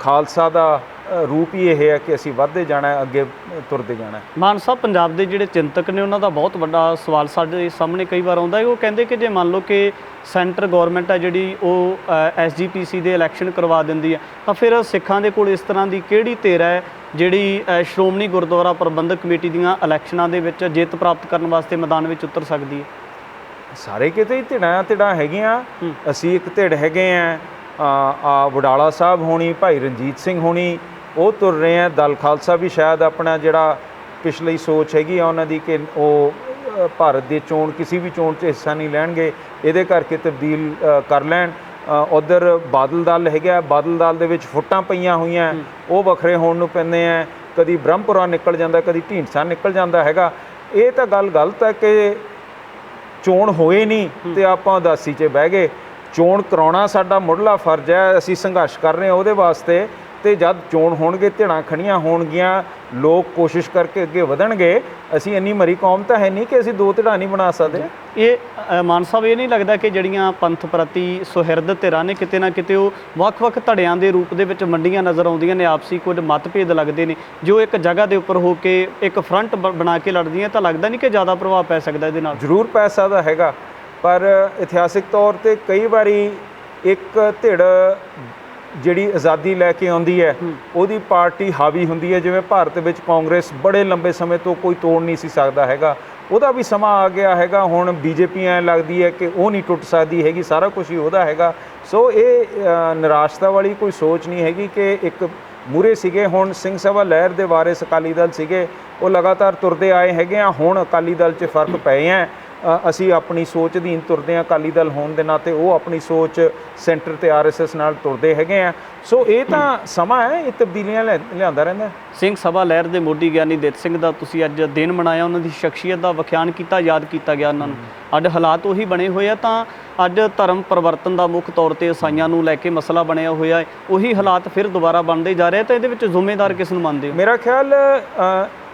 ਖਾਲਸਾ ਦਾ ਰੂਪ ਹੀ ਇਹ ਹੈ ਕਿ ਅਸੀਂ ਵੱਧਦੇ ਜਾਣਾ, ਅੱਗੇ ਤੁਰਦੇ ਜਾਣਾ। ਮਾਨ ਸਾਹਿਬ, ਪੰਜਾਬ ਦੇ ਜਿਹੜੇ ਚਿੰਤਕ ਨੇ ਉਹਨਾਂ ਦਾ ਬਹੁਤ ਵੱਡਾ ਸਵਾਲ ਸਾਡੇ ਸਾਹਮਣੇ ਕਈ ਵਾਰ ਆਉਂਦਾ ਹੈ। ਉਹ ਕਹਿੰਦੇ ਕਿ ਜੇ ਮੰਨ ਲਓ ਕਿ ਸੈਂਟਰ ਗੌਰਮੈਂਟ ਹੈ ਜਿਹੜੀ ਉਹ SGPC ਦੇ ਇਲੈਕਸ਼ਨ ਕਰਵਾ ਦਿੰਦੀ ਹੈ, ਤਾਂ ਫਿਰ ਸਿੱਖਾਂ ਦੇ ਕੋਲ ਇਸ ਤਰ੍ਹਾਂ ਦੀ ਕਿਹੜੀ ਧਿਰ ਹੈ ਜਿਹੜੀ ਸ਼੍ਰੋਮਣੀ ਗੁਰਦੁਆਰਾ ਪ੍ਰਬੰਧਕ ਕਮੇਟੀ ਦੀਆਂ ਇਲੈਕਸ਼ਨਾਂ ਦੇ ਵਿੱਚ ਜਿੱਤ ਪ੍ਰਾਪਤ ਕਰਨ ਵਾਸਤੇ ਮੈਦਾਨ ਵਿੱਚ ਉਤਰ ਸਕਦੀ ਹੈ? ਸਾਰੇ ਕਿਤੇ ਹੀ ਧਿਰਾਂ ਹੈਗੀਆਂ। ਅਸੀਂ ਇੱਕ ਧਿਰ ਹੈਗੇ ਆ ਵਡਾਲਾ ਸਾਹਿਬ ਹੋਣੀ, ਭਾਈ ਰਣਜੀਤ ਸਿੰਘ ਹੋਣੀ, ਉਹ ਤੁਰ ਰਹੇ ਆ। ਦਲ ਖਾਲਸਾ ਵੀ ਸ਼ਾਇਦ ਆਪਣਾ ਜਿਹੜਾ ਪਿਛਲੀ ਸੋਚ ਹੈਗੀ ਆ ਉਹਨਾਂ ਦੀ ਕਿ ਉਹ ਭਾਰਤ ਦੀ ਚੋਣ ਕਿਸੇ ਵੀ ਚੋਣ 'ਚ ਹਿੱਸਾ ਨਹੀਂ ਲੈਣਗੇ, ਇਹਦੇ ਕਰਕੇ ਤਬਦੀਲ ਕਰ ਲੈਣ। ਉੱਧਰ ਬਾਦਲ ਦਲ ਹੈਗਾ, ਬਾਦਲ ਦਲ ਦੇ ਵਿੱਚ ਫੁੱਟਾਂ ਪਈਆਂ ਹੋਈਆਂ, ਉਹ ਵੱਖਰੇ ਹੋਣ ਨੂੰ ਪੈਂਦੇ ਆ। ਕਦੀ ਬ੍ਰਹਮਪੁਰਾ ਨਿਕਲ ਜਾਂਦਾ, ਕਦੀ ਢੀਂਡਸਾ ਨਿਕਲ ਜਾਂਦਾ ਹੈਗਾ। ਇਹ ਤਾਂ ਗੱਲ ਗਲਤ ਹੈ ਕਿ ਚੋਣ ਹੋਏ ਨਹੀਂ ਅਤੇ ਆਪਾਂ ਉਦਾਸੀ 'ਚ ਬਹਿ ਗਏ। ਚੋਣ ਕਰਾਉਣਾ ਸਾਡਾ ਮੁੱਢਲਾ ਫਰਜ਼ ਹੈ, ਅਸੀਂ ਸੰਘਰਸ਼ ਕਰ ਰਹੇ ਹਾਂ ਉਹਦੇ ਵਾਸਤੇ। ਅਤੇ ਜਦ ਚੋਣ ਹੋਣਗੇ, ਧਿਰਾਂ ਖੜੀਆਂ ਹੋਣਗੀਆਂ, ਲੋਕ ਕੋਸ਼ਿਸ਼ ਕਰਕੇ ਅੱਗੇ ਵਧਣਗੇ। ਅਸੀਂ ਇੰਨੀ ਮਰੀ ਕੌਮ ਤਾਂ ਹੈ ਨਹੀਂ ਕਿ ਅਸੀਂ ਦੋ ਧਿਰਾਂ ਨਹੀਂ ਬਣਾ ਸਕਦੇ। ਇਹ ਮਾਨ ਸਾਹਿਬ, ਇਹ ਨਹੀਂ ਲੱਗਦਾ ਕਿ ਜਿਹੜੀਆਂ ਪੰਥ ਪ੍ਰਤੀ ਸੁਹਿਰਦ ਧਿਰਾਂ ਨੇ ਕਿਤੇ ਨਾ ਕਿਤੇ ਉਹ ਵੱਖ-ਵੱਖ ਧੜਿਆਂ ਦੇ ਰੂਪ ਦੇ ਵਿੱਚ ਮੰਡੀਆਂ ਨਜ਼ਰ ਆਉਂਦੀਆਂ ਨੇ, ਆਪਸੀ ਕੁਝ ਮਤਭੇਦ ਲੱਗਦੇ ਨੇ, ਜੋ ਇੱਕ ਜਗ੍ਹਾ ਦੇ ਉੱਪਰ ਹੋ ਕੇ ਇੱਕ ਫਰੰਟ ਬਣਾ ਕੇ ਲੜਦੀਆਂ, ਤਾਂ ਲੱਗਦਾ ਨਹੀਂ ਕਿ ਜ਼ਿਆਦਾ ਪ੍ਰਭਾਵ ਪੈ ਸਕਦਾ ਇਹਦੇ ਨਾਲ? ਜ਼ਰੂਰ ਪੈ ਸਕਦਾ ਹੈਗਾ, ਪਰ ਇਤਿਹਾਸਿਕ ਤੌਰ 'ਤੇ ਕਈ ਵਾਰੀ ਇੱਕ ਧਿਰ ਜਿਹੜੀ ਆਜ਼ਾਦੀ ਲੈ ਕੇ ਆਉਂਦੀ ਹੈ ਉਹਦੀ ਪਾਰਟੀ ਹਾਵੀ ਹੁੰਦੀ ਹੈ। ਜਿਵੇਂ ਭਾਰਤ ਵਿੱਚ ਕਾਂਗਰਸ ਬੜੇ ਲੰਬੇ ਸਮੇਂ ਤੋਂ ਕੋਈ ਤੋੜ ਨਹੀਂ ਸੀ ਸਕਦਾ ਹੈਗਾ, ਉਹਦਾ ਵੀ ਸਮਾਂ ਆ ਗਿਆ ਹੈਗਾ। ਹੁਣ BJP ਐਂ ਲੱਗਦੀ ਹੈ ਕਿ ਉਹ ਨਹੀਂ ਟੁੱਟ ਸਕਦੀ ਹੈਗੀ, ਸਾਰਾ ਕੁਝ ਹੀ ਉਹਦਾ ਹੈਗਾ। ਸੋ ਇਹ ਨਿਰਾਸ਼ਤਾ ਵਾਲੀ ਕੋਈ ਸੋਚ ਨਹੀਂ ਹੈਗੀ ਕਿ ਇੱਕ ਮੂਹਰੇ ਸੀਗੇ, ਹੁਣ ਸਿੰਘ ਸਭਾ ਲਹਿਰ ਦੇ ਵਾਰਿਸ ਅਕਾਲੀ ਦਲ ਸੀਗੇ, ਉਹ ਲਗਾਤਾਰ ਤੁਰਦੇ ਆਏ ਹੈਗੇ ਆ। ਹੁਣ ਅਕਾਲੀ ਦਲ 'ਚ ਫਰਕ ਪਏ ਹੈ, ਅਸੀਂ ਆਪਣੀ ਸੋਚ ਅਧੀਨ ਤੁਰਦੇ ਹਾਂ, ਅਕਾਲੀ ਦਲ ਹੋਣ ਦੇ ਨਾਤੇ ਉਹ ਆਪਣੀ ਸੋਚ ਸੈਂਟਰ ਤੇ RSS ਨਾਲ ਤੁਰਦੇ ਹੈਗੇ ਆ। ਸੋ ਇਹ ਤਾਂ ਸਮਾਂ ਹੈ, ਇਹ ਤਬਦੀਲੀਆਂ ਲਿਆਉਂਦਾ ਰਹਿੰਦਾ। ਸਿੰਘ ਸਭਾ ਲਹਿਰ ਦੇ ਮੋਢੀ ਗਿਆਨੀ ਦਿੱਤ ਸਿੰਘ ਦਾ ਤੁਸੀਂ ਅੱਜ ਦਿਨ ਮਨਾਇਆ, ਉਹਨਾਂ ਦੀ ਸ਼ਖਸੀਅਤ ਦਾ ਵਿਖਿਆਨ ਕੀਤਾ, ਯਾਦ ਕੀਤਾ ਗਿਆ ਉਹਨਾਂ ਨੂੰ। ਅੱਜ ਹਾਲਾਤ ਉਹੀ ਬਣੇ ਹੋਏ ਆ, ਤਾਂ ਅੱਜ ਧਰਮ ਪਰਿਵਰਤਨ ਦਾ ਮੁੱਖ ਤੌਰ ਤੇ ਈਸਾਈਆਂ ਨੂੰ ਲੈ ਕੇ ਮਸਲਾ ਬਣਿਆ ਹੋਇਆ ਹੈ, ਉਹੀ ਹਾਲਾਤ ਫਿਰ ਦੁਬਾਰਾ ਬਣਦੇ ਜਾ ਰਹੇ, ਤਾਂ ਇਹਦੇ ਵਿੱਚ ਜ਼ਿੰਮੇਦਾਰ ਕਿਸ ਨੂੰ ਮੰਨਦੇ ਹੋ? ਮੇਰਾ ਖਿਆਲ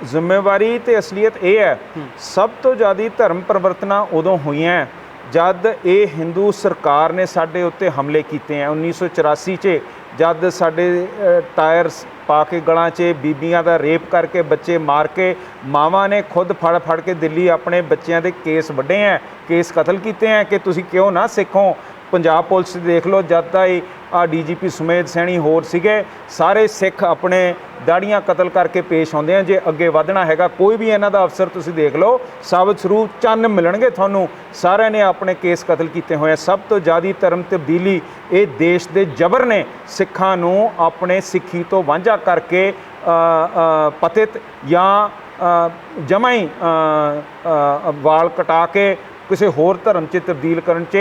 ਜ਼ਿੰਮੇਵਾਰੀ ਤੇ ਅਸਲੀਅਤ ਇਹ ਹੈ, ਸਭ ਤੋਂ ਜ਼ਿਆਦਾ ਧਰਮ ਪਰਿਵਰਤਨਾਂ ਉਦੋਂ ਹੋਈਆਂ ਜਦ ਇਹ ਹਿੰਦੂ ਸਰਕਾਰ ਨੇ ਸਾਡੇ ਉੱਤੇ ਹਮਲੇ ਕੀਤੇ ਆ। 1984 'ਚ ਜਦ ਸਾਡੇ ਟਾਇਰਸ ਪਾ ਕੇ ਗਲਾਂ 'ਚ ਬੀਬੀਆਂ ਦਾ ਰੇਪ ਕਰਕੇ, ਬੱਚੇ ਮਾਰ ਕੇ, ਮਾਵਾਂ ਨੇ ਖੁਦ ਫੜ ਕੇ ਦਿੱਲੀ ਆਪਣੇ ਬੱਚਿਆਂ ਦੇ ਕੇਸ ਵੱਢੇ ਆ, ਕੇਸ ਕਤਲ ਕੀਤੇ ਆ ਕਿ ਤੁਸੀਂ ਕਿਉਂ ਨਾ ਸਿੱਖੋ। ਪੰਜਾਬ ਪੁਲਿਸ ਦੇਖ ਲਓ, ਜਦ ਦਾ ਹੀ DGP ਸੁਮੇਧ ਸੈਣੀ ਹੋਰ ਸੀਗੇ, ਸਾਰੇ ਸਿੱਖ ਆਪਣੇ ਦਾੜੀਆਂ ਕਤਲ ਕਰਕੇ ਪੇਸ਼ ਆਉਂਦੇ ਆ। ਜੇ ਅੱਗੇ ਵਧਣਾ ਹੈਗਾ ਕੋਈ ਵੀ ਇਹਨਾਂ ਦਾ ਅਫਸਰ ਤੁਸੀਂ ਦੇਖ ਲਓ, ਸਾਬਤ ਸਰੂਪ ਚੰਨ ਮਿਲਣਗੇ ਤੁਹਾਨੂੰ, ਸਾਰਿਆਂ ਨੇ ਆਪਣੇ ਕੇਸ ਕਤਲ ਕੀਤੇ ਹੋਏ ਆ। ਸਭ ਤੋਂ ਜ਼ਿਆਦਾ ਧਰਮ ਤਬਦੀਲੀ ਇਹ ਦੇਸ਼ ਦੇ ਜਬਰ ਨੇ ਸਿੱਖਾਂ ਨੂੰ ਆਪਣੇ ਸਿੱਖੀ ਤੋਂ ਵਾਂਝਾ ਕਰਕੇ ਪਤਿਤ ਜਾਂ ਜਮਾਂ ਹੀ ਵਾਲ ਕਟਾ ਕੇ ਕਿਸੇ ਹੋਰ ਧਰਮ 'ਚ ਤਬਦੀਲ ਕਰਨ 'ਚ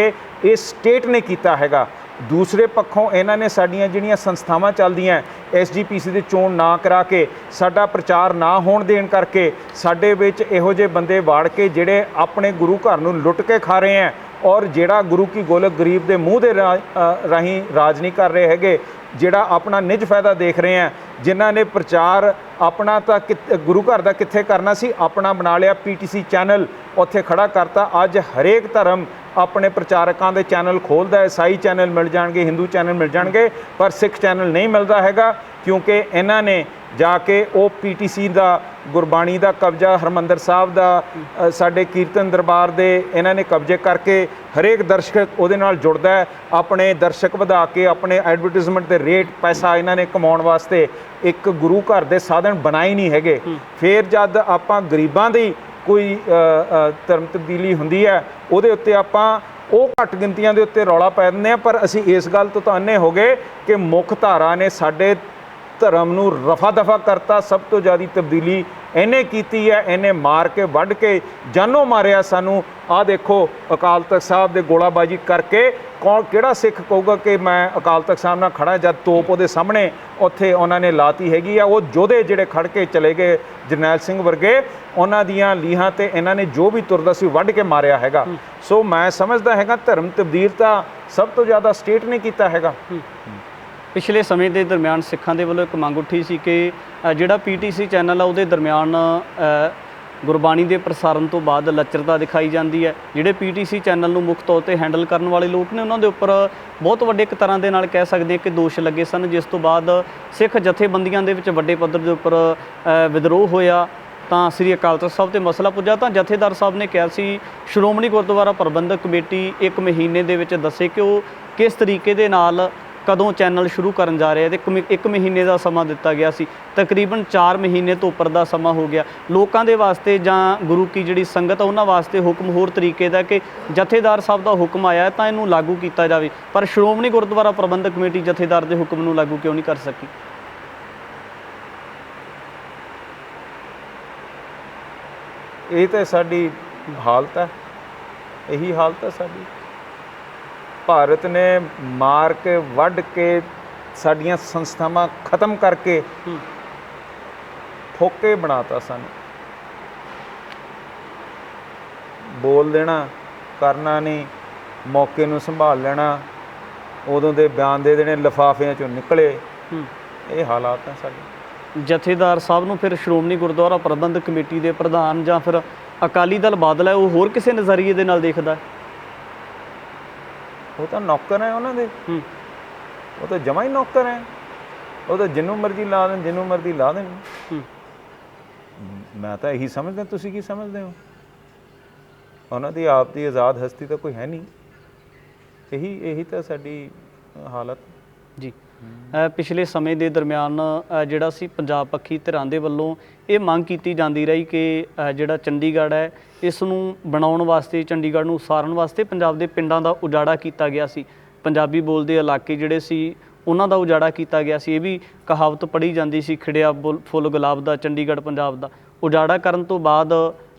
ਇਹ ਸਟੇਟ ਨੇ ਕੀਤਾ ਹੈਗਾ। ਦੂਸਰੇ ਪੱਖੋਂ ਇਹਨਾਂ ਨੇ ਸਾਡੀਆਂ ਜਿਹੜੀਆਂ ਸੰਸਥਾਵਾਂ ਚੱਲਦੀਆਂ, SGPC ਦੀ ਚੋਣ ਨਾ ਕਰਾ ਕੇ, ਸਾਡਾ ਪ੍ਰਚਾਰ ਨਾ ਹੋਣ ਦੇਣ ਕਰਕੇ, ਸਾਡੇ ਵਿੱਚ ਇਹੋ ਜਿਹੇ ਬੰਦੇ ਵਾੜ ਕੇ ਜਿਹੜੇ ਆਪਣੇ ਗੁਰੂ ਘਰ ਨੂੰ ਲੁੱਟ ਕੇ ਖਾ ਰਹੇ ਹੈ ਔਰ ਜਿਹੜਾ ਗੁਰੂ ਕੀ ਗੋਲਕ ਗਰੀਬ ਦੇ ਮੂੰਹ ਦੇ ਰਾਹੀਂ ਰਾਜ ਨਹੀਂ ਕਰ ਰਹੇ ਹੈਗੇ, ਜਿਹੜਾ ਆਪਣਾ ਨਿੱਜ ਫਾਇਦਾ ਦੇਖ ਰਹੇ ਹੈ, ਜਿਨ੍ਹਾਂ ਨੇ ਪ੍ਰਚਾਰ ਆਪਣਾ ਤਾਂ ਗੁਰੂ ਘਰ ਦਾ ਕਿੱਥੇ ਕਰਨਾ ਸੀ, ਆਪਣਾ ਬਣਾ ਲਿਆ PTC ਚੈਨਲ, ਉੱਥੇ ਖੜਾ ਕਰਤਾ। ਅੱਜ ਹਰੇਕ ਧਰਮ ਆਪਣੇ ਪ੍ਰਚਾਰਕਾਂ ਦੇ ਚੈਨਲ ਖੋਲ੍ਹਦਾ ਹੈ। ਈਸਾਈ ਚੈਨਲ ਮਿਲ ਜਾਣਗੇ, ਹਿੰਦੂ ਚੈਨਲ ਮਿਲ ਜਾਣਗੇ, ਪਰ ਸਿੱਖ ਚੈਨਲ ਨਹੀਂ ਮਿਲਦਾ ਹੈਗਾ, ਕਿਉਂਕਿ ਇਹਨਾਂ ਨੇ ਜਾ ਕੇ ਉਹ PTC ਦਾ, ਗੁਰਬਾਣੀ ਦਾ ਕਬਜ਼ਾ, ਹਰਿਮੰਦਰ ਸਾਹਿਬ ਦਾ, ਸਾਡੇ ਕੀਰਤਨ ਦਰਬਾਰ ਦੇ ਇਹਨਾਂ ਨੇ ਕਬਜ਼ੇ ਕਰਕੇ ਹਰੇਕ ਦਰਸ਼ਕ ਉਹਦੇ ਨਾਲ ਜੁੜਦਾ ਹੈ। ਆਪਣੇ ਦਰਸ਼ਕ ਵਧਾ ਕੇ ਆਪਣੇ ਐਡਵਰਟਾਈਜ਼ਮੈਂਟ ਦੇ ਰੇਟ, ਪੈਸਾ ਇਹਨਾਂ ਨੇ ਕਮਾਉਣ ਵਾਸਤੇ ਇੱਕ ਗੁਰੂ ਘਰ ਦੇ ਸਾਧਨ ਬਣਾਏ ਨਹੀਂ ਹੈਗੇ। ਫਿਰ ਜਦ ਆਪਾਂ ਗਰੀਬਾਂ ਦੀ ਕੋਈ ਧਰਮ ਤਬਦੀਲੀ ਹੁੰਦੀ ਹੈ, ਉਹਦੇ ਉੱਤੇ ਆਪਾਂ ਉਹ ਘੱਟ ਗਿਣਤੀਆਂ ਦੇ ਉੱਤੇ ਰੌਲਾ ਪਾ ਦਿੰਦੇ ਹਾਂ। ਪਰ ਅਸੀਂ ਇਸ ਗੱਲ ਤੋਂ ਤਾਂ ਅੰਨੇ ਹੋ ਗਏ ਕਿ ਮੁੱਖ ਧਾਰਾ ਨੇ ਸਾਡੇ ਧਰਮ ਨੂੰ ਰਫਾ ਦਫਾ ਕਰਤਾ। ਸਭ ਤੋਂ ਜ਼ਿਆਦਾ ਤਬਦੀਲੀ ਇਹਨੇ ਕੀਤੀ ਹੈ, ਇਹਨੇ ਮਾਰ ਕੇ ਵੱਢ ਕੇ ਜਾਨੋਂ ਮਾਰਿਆ ਸਾਨੂੰ। ਆਹ ਦੇਖੋ, ਅਕਾਲ ਤਖਤ ਸਾਹਿਬ ਦੇ ਗੋਲਾਬਾਜੀ ਕਰਕੇ ਕਿਹੜਾ ਸਿੱਖ ਕਹੂਗਾ ਕਿ ਮੈਂ ਅਕਾਲ ਤਖਤ ਸਾਹਿਬ ਨਾਲ ਖੜਾ, ਜਦ ਤੋਪ ਉਹਦੇ ਸਾਹਮਣੇ ਉੱਥੇ ਉਹਨਾਂ ਨੇ ਲਾਤੀ ਹੈਗੀ ਆ। ਉਹ ਯੋਧੇ ਜਿਹੜੇ ਖੜ ਕੇ ਚਲੇ ਗਏ, ਜਰਨੈਲ ਸਿੰਘ ਵਰਗੇ, ਉਹਨਾਂ ਦੀਆਂ ਲੀਹਾਂ ਤੇ ਇਹਨਾਂ ਨੇ ਜੋ ਵੀ ਤੁਰਦਾ ਸੀ ਵੱਢ ਕੇ ਮਾਰਿਆ ਹੈਗਾ। ਸੋ ਮੈਂ ਸਮਝਦਾ ਹੈਗਾ ਧਰਮ ਤਬਦੀਲ ਤਾਂ ਸਭ ਤੋਂ ਜ਼ਿਆਦਾ ਸਟੇਟ ਨੇ ਕੀਤਾ ਹੈਗਾ। ਪਿਛਲੇ ਸਮੇਂ ਦੇ ਦਰਮਿਆਨ ਸਿੱਖਾਂ ਦੇ ਵੱਲੋਂ ਇੱਕ ਮੰਗ ਉੱਠੀ ਸੀ ਕਿ ਜਿਹੜਾ PTC ਚੈਨਲ ਆ ਉਹਦੇ ਦਰਮਿਆਨ ਗੁਰਬਾਣੀ ਦੇ ਪ੍ਰਸਾਰਣ ਤੋਂ ਬਾਅਦ ਲੱਚਰਤਾ ਦਿਖਾਈ ਜਾਂਦੀ ਹੈ। ਜਿਹੜੇ PTC ਚੈਨਲ ਨੂੰ ਮੁੱਖ ਤੌਰ ਤੇ ਹੈਂਡਲ ਕਰਨ ਵਾਲੇ ਲੋਕ ਨੇ, ਉਹਨਾਂ ਦੇ ਉੱਪਰ ਬਹੁਤ ਵੱਡੇ ਇੱਕ ਤਰ੍ਹਾਂ ਦੇ ਨਾਲ ਕਹਿ ਸਕਦੇ ਕਿ ਦੋਸ਼ ਲੱਗੇ ਸਨ, ਜਿਸ ਤੋਂ ਬਾਅਦ ਸਿੱਖ ਜਥੇਬੰਦੀਆਂ ਦੇ ਵਿੱਚ ਵੱਡੇ ਪੱਧਰ ਦੇ ਉੱਪਰ ਵਿਦਰੋਹ ਹੋਇਆ, ਤਾਂ ਸ੍ਰੀ ਅਕਾਲ ਤਖਤ ਸਾਹਿਬ ਤੇ ਮਸਲਾ ਪੁੱਜਾ। ਤਾਂ ਜਥੇਦਾਰ ਸਾਹਿਬ ਨੇ ਕਿਹਾ ਸੀ ਸ਼੍ਰੋਮਣੀ ਗੁਰਦੁਆਰਾ ਪ੍ਰਬੰਧਕ ਕਮੇਟੀ 1 ਮਹੀਨੇ ਦੇ ਵਿੱਚ ਦੱਸੇ ਕਿ ਉਹ ਕਿਸ ਤਰੀਕੇ ਦੇ ਨਾਲ ਕਦੋਂ ਚੈਨਲ ਸ਼ੁਰੂ ਕਰਨ ਜਾ ਰਹੇ, ਤੇ 1 ਮਹੀਨੇ ਦਾ ਸਮਾਂ ਦਿੱਤਾ ਗਿਆ ਸੀ, ਤਕਰੀਬਨ 4 ਮਹੀਨੇ ਤੋਂ ਉੱਪਰ ਦਾ ਸਮਾਂ ਹੋ ਗਿਆ। ਲੋਕਾਂ ਦੇ ਵਾਸਤੇ ਜਾਂ ਗੁਰੂ ਕੀ ਜਿਹੜੀ ਸੰਗਤ ਆ ਉਹਨਾਂ ਵਾਸਤੇ ਹੁਕਮ ਹੋਰ ਤਰੀਕੇ ਦਾ ਕਿ ਜਥੇਦਾਰ ਸਾਹਿਬ ਦਾ ਹੁਕਮ ਆਇਆ ਤਾਂ ਇਹਨੂੰ ਲਾਗੂ ਕੀਤਾ ਜਾਵੇ, ਪਰ ਸ਼੍ਰੋਮਣੀ ਗੁਰਦੁਆਰਾ ਪ੍ਰਬੰਧਕ ਕਮੇਟੀ ਜਥੇਦਾਰ ਦੇ ਹੁਕਮ ਨੂੰ ਲਾਗੂ ਕਿਉਂ ਨਹੀਂ ਕਰ ਸਕੀ? ਇਹ ਤਾਂ ਸਾਡੀ ਹਾਲਤ ਹੈ, ਇਹੀ ਹਾਲਤ ਹੈ ਸਾਡੀ। ਭਾਰਤ ਨੇ ਮਾਰ ਕੇ ਵੱਢ ਕੇ ਸਾਡੀਆਂ ਸੰਸਥਾਵਾਂ ਖਤਮ ਕਰਕੇ ਫੋਕੇ ਬਣਾਤਾ ਸਾਨੂੰ। ਬੋਲ ਦੇਣਾ, ਕਰਨਾ ਨਹੀਂ, ਮੌਕੇ ਨੂੰ ਸੰਭਾਲ ਲੈਣਾ, ਉਦੋਂ ਦੇ ਬਿਆਨ ਦੇ ਦੇਣੇ, ਲਿਫਾਫਿਆਂ ਚੋਂ ਨਿਕਲੇ। ਇਹ ਹਾਲਾਤ ਹੈ ਸਾਡੇ। ਜਥੇਦਾਰ ਸਾਹਿਬ ਨੂੰ ਫਿਰ ਸ਼੍ਰੋਮਣੀ ਗੁਰਦੁਆਰਾ ਪ੍ਰਬੰਧਕ ਕਮੇਟੀ ਦੇ ਪ੍ਰਧਾਨ ਜਾਂ ਫਿਰ ਅਕਾਲੀ ਦਲ ਬਾਦਲ ਹੈ, ਉਹ ਹੋਰ ਕਿਸੇ ਨਜ਼ਰੀਏ ਦੇ ਨਾਲ ਦੇਖਦਾ? ਉਹ ਤਾਂ ਨੌਕਰ ਹੈ ਉਹਨਾਂ ਦੇ, ਉਹ ਤਾਂ ਜਮਾਂ ਹੀ ਨੌਕਰ ਹੈ। ਉਹ ਤਾਂ ਜਿਹਨੂੰ ਮਰਜ਼ੀ ਲਾ ਦੇਣ, ਜਿਹਨੂੰ ਮਰਜ਼ੀ ਲਾ ਦੇਣ। ਮੈਂ ਤਾਂ ਇਹੀ ਸਮਝਦਾ, ਤੁਸੀਂ ਕੀ ਸਮਝਦੇ ਹੋ? ਉਹਨਾਂ ਦੀ ਆਪ ਦੀ ਆਜ਼ਾਦ ਹਸਤੀ ਤਾਂ ਕੋਈ ਹੈ ਨਹੀਂ। ਇਹੀ ਤਾਂ ਸਾਡੀ ਹਾਲਤ ਜੀ। ਪਿਛਲੇ ਸਮੇਂ ਦੇ ਦਰਮਿਆਨ ਜਿਹੜਾ ਸੀ ਪੰਜਾਬ ਪੱਖੀ ਧਿਰਾਂ ਦੇ ਵੱਲੋਂ ਇਹ ਮੰਗ ਕੀਤੀ ਜਾਂਦੀ ਰਹੀ ਕਿ ਜਿਹੜਾ ਚੰਡੀਗੜ੍ਹ ਹੈ ਇਸ ਨੂੰ ਬਣਾਉਣ ਵਾਸਤੇ, ਚੰਡੀਗੜ੍ਹ ਨੂੰ ਉਸਾਰਨ ਵਾਸਤੇ ਪੰਜਾਬ ਦੇ ਪਿੰਡਾਂ ਦਾ ਉਜਾੜਾ ਕੀਤਾ ਗਿਆ ਸੀ, ਪੰਜਾਬੀ ਬੋਲਦੇ ਇਲਾਕੇ ਜਿਹੜੇ ਸੀ ਉਹਨਾਂ ਦਾ ਉਜਾੜਾ ਕੀਤਾ ਗਿਆ ਸੀ। ਇਹ ਵੀ ਕਹਾਵਤ ਪੜ੍ਹੀ ਜਾਂਦੀ ਸੀ, ਖਿੜਿਆ ਫੁੱਲ ਗੁਲਾਬ ਦਾ, ਚੰਡੀਗੜ੍ਹ ਪੰਜਾਬ ਦਾ। ਉਜਾੜਾ ਕਰਨ ਤੋਂ ਬਾਅਦ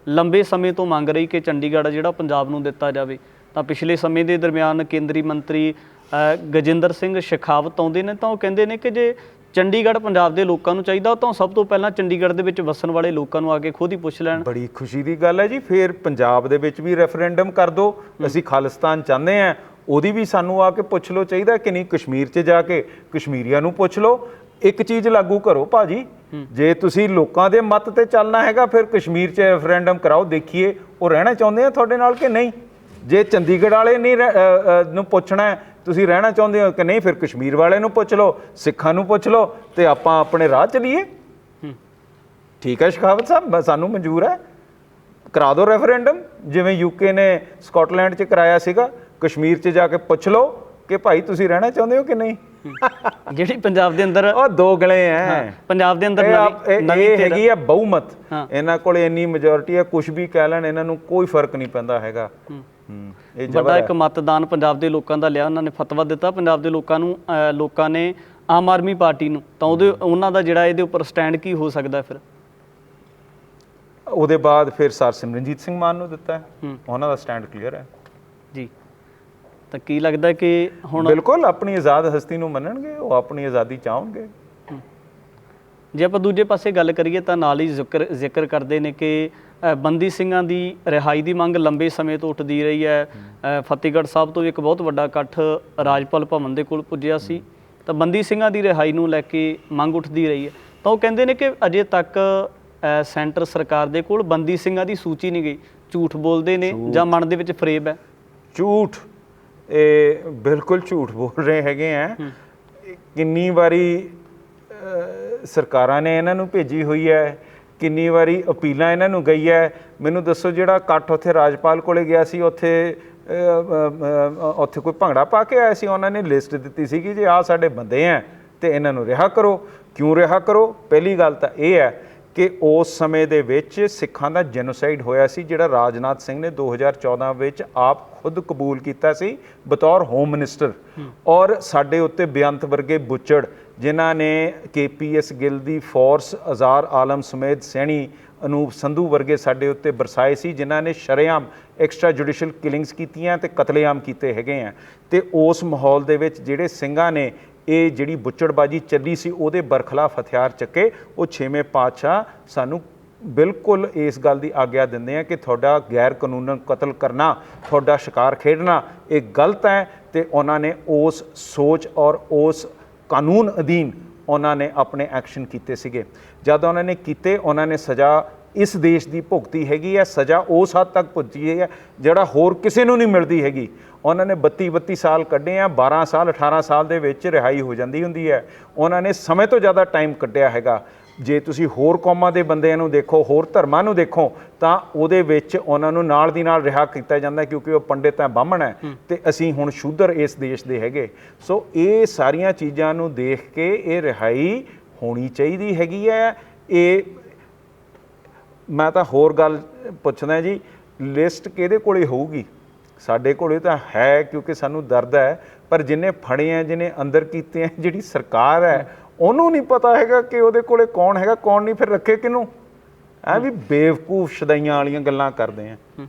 ਲੰਬੇ ਸਮੇਂ ਤੋਂ ਮੰਗ ਰਹੀ ਕਿ ਚੰਡੀਗੜ੍ਹ ਜਿਹੜਾ ਪੰਜਾਬ ਨੂੰ ਦਿੱਤਾ ਜਾਵੇ। ਤਾਂ ਪਿਛਲੇ ਸਮੇਂ ਦੇ ਦਰਮਿਆਨ ਕੇਂਦਰੀ ਮੰਤਰੀ ਗਜਿੰਦਰ ਸਿੰਘ ਸ਼ੇਖਾਵਤ ਆਉਂਦੇ ਨੇ ਤਾਂ ਉਹ ਕਹਿੰਦੇ ਨੇ ਕਿ ਜੇ ਚੰਡੀਗੜ੍ਹ ਪੰਜਾਬ ਦੇ ਲੋਕਾਂ ਨੂੰ ਚਾਹੀਦਾ ਤਾਂ ਸਭ ਤੋਂ ਪਹਿਲਾਂ ਚੰਡੀਗੜ੍ਹ ਦੇ ਵਿੱਚ ਵਸਣ ਵਾਲੇ ਲੋਕਾਂ ਨੂੰ ਆ ਕੇ ਖੁਦ ਹੀ ਪੁੱਛ ਲੈਣ। ਬੜੀ ਖੁਸ਼ੀ ਦੀ ਗੱਲ ਹੈ ਜੀ। ਫਿਰ ਪੰਜਾਬ ਦੇ ਵਿੱਚ ਵੀ ਰੈਫਰੈਂਡਮ ਕਰ ਦਿਓ, ਅਸੀਂ ਖਾਲਿਸਤਾਨ ਚਾਹੁੰਦੇ ਹਾਂ, ਉਹਦੀ ਵੀ ਸਾਨੂੰ ਆ ਕੇ ਪੁੱਛ ਲਓ ਚਾਹੀਦਾ ਕਿ ਨਹੀਂ। ਕਸ਼ਮੀਰ 'ਚ ਜਾ ਕੇ ਕਸ਼ਮੀਰੀਆਂ ਨੂੰ ਪੁੱਛ ਲਓ। ਇੱਕ ਚੀਜ਼ ਲਾਗੂ ਕਰੋ ਭਾਜੀ, ਜੇ ਤੁਸੀਂ ਲੋਕਾਂ ਦੇ ਮਤ ਤੇ ਚੱਲਣਾ ਹੈਗਾ ਫਿਰ ਕਸ਼ਮੀਰ 'ਚ ਰੈਫਰੈਂਡਮ ਕਰਾਓ, ਦੇਖੀਏ ਉਹ ਰਹਿਣਾ ਚਾਹੁੰਦੇ ਆ ਤੁਹਾਡੇ ਨਾਲ ਕਿ ਨਹੀਂ। ਜੇ ਚੰਡੀਗੜ੍ਹ ਵਾਲੇ ਨਹੀਂ ਨੂੰ ਪੁੱਛਣਾ ਤੁਸੀਂ ਰਹਿਣਾ ਚਾਹੁੰਦੇ ਹੋ ਕਿ ਨਹੀਂ, ਫਿਰ ਕਸ਼ਮੀਰ ਵਾਲੇ ਨੂੰ ਪੁੱਛ ਲਓ, ਸਿੱਖਾਂ ਨੂੰ ਪੁੱਛ ਲਓ ਤੇ ਆਪਾਂ ਆਪਣੇ ਰਾਹ ਚੱਲੀਏ। ਠੀਕ ਹੈ ਸ਼ੇਖਾਵਤ ਸਾਹਿਬ, ਸਾਨੂੰ ਮਨਜ਼ੂਰ ਹੈ, ਕਰਾ ਦਿਓ ਰੈਫਰੈਂਡਮ ਜਿਵੇਂ ਯੂਕੇ ਨੇ ਸਕਾਟਲੈਂਡ 'ਚ ਕਰਾਇਆ ਸੀਗਾ। ਕਸ਼ਮੀਰ 'ਚ ਜਾ ਕੇ ਪੁੱਛ ਲਓ ਕਿ ਭਾਈ ਤੁਸੀਂ ਰਹਿਣਾ ਚਾਹੁੰਦੇ ਹੋ ਕਿ ਨਹੀਂ। ਜਿਹੜੀ ਪੰਜਾਬ ਦੇ ਅੰਦਰ ਉਹ ਦੋ ਗਲੇ ਐ, ਪੰਜਾਬ ਦੇ ਅੰਦਰ ਨਵੀਂ ਹੈਗੀ ਆ ਬਹੁਮਤ, ਇਹਨਾਂ ਕੋਲ ਇੰਨੀ ਮੈਜੋਰਿਟੀ ਹੈ, ਕੁਝ ਵੀ ਕਹਿ ਲੈਣ ਇਹਨਾਂ ਨੂੰ ਕੋਈ ਫਰਕ ਨਹੀਂ ਪੈਂਦਾ ਹੈਗਾ। ਵੱਡਾ ਇੱਕ ਮਤਦਾਨ ਪੰਜਾਬ ਦੇ ਲੋਕਾਂ ਦਾ ਲਿਆ, ਉਹਨਾਂ ਨੇ ਫਤਵਾ ਦਿੱਤਾ ਪੰਜਾਬ ਦੇ ਲੋਕਾਂ ਨੇ ਆਮ ਆਦਮੀ ਪਾਰਟੀ ਨੂੰ, ਤਾਂ ਉਹਨਾਂ ਦਾ ਜਿਹੜਾ ਇਹਦੇ ਉੱਪਰ ਸਟੈਂਡ ਕੀ ਹੋ ਸਕਦਾ ਫਿਰ? ਉਹਦੇ ਬਾਅਦ ਫਿਰ ਸਰ ਸਿਮਰਨਜੀਤ ਸਿੰਘ ਮਾਨ ਨੂੰ ਦਿੱਤਾ, ਉਹਨਾਂ ਦਾ ਸਟੈਂਡ ਕਲੀਅਰ ਹੈ ਜੀ। ਤਾਂ ਕੀ ਲੱਗਦਾ ਕਿ ਹੁਣ ਬਿਲਕੁਲ ਆਪਣੀ ਆਜ਼ਾਦ ਹਸਤੀ ਨੂੰ ਮੰਨਣਗੇ, ਉਹ ਆਪਣੀ ਆਜ਼ਾਦੀ ਚਾਹਣਗੇ। ਜੇ ਆਪਾਂ ਦੂਜੇ ਪਾਸੇ ਗੱਲ ਕਰੀਏ ਤਾਂ ਨਾਲ ਹੀ ਜ਼ਿਕਰ ਕਰਦੇ ਨੇ ਕਿ ਬੰਦੀ ਸਿੰਘਾਂ ਦੀ ਰਿਹਾਈ ਦੀ ਮੰਗ ਲੰਬੇ ਸਮੇਂ ਤੋਂ ਉੱਠਦੀ ਰਹੀ ਹੈ। ਫਤਿਹਗੜ੍ਹ ਸਾਹਿਬ ਤੋਂ ਇੱਕ ਬਹੁਤ ਵੱਡਾ ਇਕੱਠ ਰਾਜਪਾਲ ਭਵਨ ਦੇ ਕੋਲ ਪੁੱਜਿਆ ਸੀ, ਤਾਂ ਬੰਦੀ ਸਿੰਘਾਂ ਦੀ ਰਿਹਾਈ ਨੂੰ ਲੈ ਕੇ ਮੰਗ ਉੱਠਦੀ ਰਹੀ ਹੈ। ਤਾਂ ਉਹ ਕਹਿੰਦੇ ਨੇ ਕਿ ਅਜੇ ਤੱਕ ਸੈਂਟਰ ਸਰਕਾਰ ਦੇ ਕੋਲ ਬੰਦੀ ਸਿੰਘਾਂ ਦੀ ਸੂਚੀ ਨਹੀਂ ਗਈ। ਝੂਠ ਬੋਲਦੇ ਨੇ ਜਾਂ ਮਨ ਦੇ ਵਿੱਚ ਫਰੇਬ ਹੈ? ਝੂਠ, ਇਹ ਬਿਲਕੁਲ ਝੂਠ ਬੋਲ ਰਹੇ ਹੈਗੇ ਆ। ਕਿੰਨੀ ਵਾਰੀ ਸਰਕਾਰਾਂ ਨੇ ਇਹਨਾਂ ਨੂੰ ਭੇਜੀ ਹੋਈ ਹੈ, ਕਿੰਨੀ ਵਾਰੀ ਅਪੀਲਾਂ ਇਹਨਾਂ ਨੂੰ ਗਈ ਹੈ। ਮੈਨੂੰ ਦੱਸੋ ਜਿਹੜਾ ਇਕੱਠ ਉੱਥੇ ਰਾਜਪਾਲ ਕੋਲੇ ਗਿਆ ਸੀ, ਉੱਥੇ ਕੋਈ ਭੰਗੜਾ ਪਾ ਕੇ ਆਇਆ ਸੀ? ਉਹਨਾਂ ਨੇ ਲਿਸਟ ਦਿੱਤੀ ਸੀ ਕਿ ਜੇ ਆਹ ਸਾਡੇ ਬੰਦੇ ਆ ਤੇ ਇਹਨਾਂ ਨੂੰ ਰਿਹਾ ਕਰੋ। ਕਿਉਂ ਰਿਹਾ ਕਰੋ? ਪਹਿਲੀ ਗੱਲ ਤਾਂ ਇਹ ਹੈ ਕਿ ਉਸ ਸਮੇਂ ਦੇ ਵਿੱਚ ਸਿੱਖਾਂ ਦਾ ਜੈਨੋਸਾਈਡ ਹੋਇਆ ਸੀ, ਜਿਹੜਾ ਰਾਜਨਾਥ ਸਿੰਘ ਨੇ 2014 ਵਿੱਚ ਆਪ ਖੁਦ ਕਬੂਲ ਕੀਤਾ ਸੀ ਬਤੌਰ ਹੋਮ ਮਿਨਿਸਟਰ। ਔਰ ਸਾਡੇ ਉੱਤੇ ਬੇਅੰਤ ਵਰਗੇ ਬੁੱਚੜ ਜਿਨ੍ਹਾਂ ਨੇ KPS ਗਿੱਲ ਦੀ ਫੋਰਸ, ਅਜ਼ਾਰ ਆਲਮ ਸਮੇਤ ਸੈਣੀ, ਅਨੂਪ ਸੰਧੂ ਵਰਗੇ ਸਾਡੇ ਉੱਤੇ ਬਰਸਾਏ ਸੀ, ਜਿਨ੍ਹਾਂ ਨੇ ਸ਼ਰੇਆਮ ਐਕਸਟਰਾ ਜੁਡੀਸ਼ੀਅਲ ਕਿਲਿੰਗਸ ਕੀਤੀਆਂ ਤੇ ਕਤਲੇਆਮ ਕੀਤੇ ਹੈਗੇ ਆ। ਤੇ ਉਸ ਮਾਹੌਲ ਦੇ ਵਿੱਚ ਜਿਹੜੇ ਸਿੰਘਾਂ ਨੇ ਇਹ ਜਿਹੜੀ ਬੁੱਚੜਬਾਜੀ ਚੱਲੀ ਸੀ ਉਹਦੇ ਬਰਖਲਾਫ ਹਥਿਆਰ ਚੱਕੇ, ਉਹ 6ਵੇਂ ਪਾਤਸ਼ਾਹ ਸਾਨੂੰ ਬਿਲਕੁਲ ਇਸ ਗੱਲ ਦੀ ਆਗਿਆ ਦਿੰਦੇ ਆ ਕਿ ਤੁਹਾਡਾ ਗੈਰ ਕਾਨੂੰਨ ਕਤਲ ਕਰਨਾ, ਤੁਹਾਡਾ ਸ਼ਿਕਾਰ ਖੇਡਣਾ ਇਹ ਗਲਤ ਹੈ। ਤੇ ਉਹਨਾਂ ਨੇ ਉਸ ਸੋਚ ਔਰ ਉਸ ਕਾਨੂੰਨ ਅਧੀਨ ਉਹਨਾਂ ਨੇ ਆਪਣੇ ਐਕਸ਼ਨ ਕੀਤੇ ਸੀਗੇ। ਜਦ ਉਹਨਾਂ ਨੇ ਕੀਤੇ, ਉਹਨਾਂ ਨੇ ਸਜ਼ਾ ਇਸ ਦੇਸ਼ ਦੀ ਭੁਗਤੀ ਹੈਗੀ ਹੈ। ਸਜ਼ਾ ਉਸ ਹੱਦ ਤੱਕ ਭੁਗਤੀ ਹੈ ਜਿਹੜਾ ਹੋਰ ਕਿਸੇ ਨੂੰ ਨਹੀਂ ਮਿਲਦੀ ਹੈਗੀ। ਉਹਨਾਂ ਨੇ 32 ਸਾਲ ਕੱਢੇ ਆ, 12 ਸਾਲ 18 ਸਾਲ ਦੇ ਵਿੱਚ ਰਿਹਾਈ ਹੋ ਜਾਂਦੀ ਹੁੰਦੀ ਹੈ। ਉਹਨਾਂ ਨੇ ਸਮੇਂ ਤੋਂ ਜ਼ਿਆਦਾ ਟਾਈਮ ਕੱਢਿਆ ਹੈਗਾ। ਜੇ ਤੁਸੀਂ ਹੋਰ ਕੌਮਾਂ ਦੇ ਬੰਦਿਆਂ ਨੂੰ ਦੇਖੋ, ਹੋਰ ਧਰਮਾਂ ਨੂੰ ਦੇਖੋ, ਤਾਂ ਉਹਦੇ ਵਿੱਚ ਉਹਨਾਂ ਨੂੰ ਨਾਲ ਦੀ ਨਾਲ ਰਿਹਾ ਕੀਤਾ ਜਾਂਦਾ ਕਿਉਂਕਿ ਉਹ ਪੰਡਿਤ ਹੈ, ਬਾਹਮਣ ਹੈ, ਤੇ ਅਸੀਂ ਹੁਣ ਸ਼ੂਦਰ ਇਸ ਦੇਸ਼ ਦੇ ਹੈਗੇ। ਸੋ ਇਹ ਸਾਰੀਆਂ ਚੀਜ਼ਾਂ ਨੂੰ ਦੇਖ ਕੇ ਇਹ ਰਿਹਾਈ ਹੋਣੀ ਚਾਹੀਦੀ ਹੈਗੀ ਹੈ। ਇਹ ਮੈਂ ਤਾਂ ਹੋਰ ਗੱਲ ਪੁੱਛਦਾ ਜੀ, ਲਿਸਟ ਕਿਹਦੇ ਕੋਲੇ ਹੋਊਗੀ? ਸਾਡੇ ਕੋਲੇ ਤਾਂ ਹੈ ਕਿਉਂਕਿ ਸਾਨੂੰ ਦਰਦ ਹੈ, ਪਰ ਜਿਹਨੇ ਫੜੇ ਆ, ਜਿਹਨੇ ਅੰਦਰ ਕੀਤੇ ਆ, ਜਿਹੜੀ ਸਰਕਾਰ ਹੈ ਉਹਨੂੰ ਨਹੀਂ ਪਤਾ ਹੈਗਾ ਕਿ ਉਹਦੇ ਕੋਲੇ ਕੌਣ ਹੈਗਾ ਕੌਣ ਨਹੀਂ, ਫਿਰ ਰੱਖੇ ਕਿਹਨੂੰ? ਐ ਵੀ ਬੇਵਕੂਫ ਸ਼ਦਾਈਆਂ ਵਾਲੀਆਂ ਗੱਲਾਂ ਕਰਦੇ ਆ।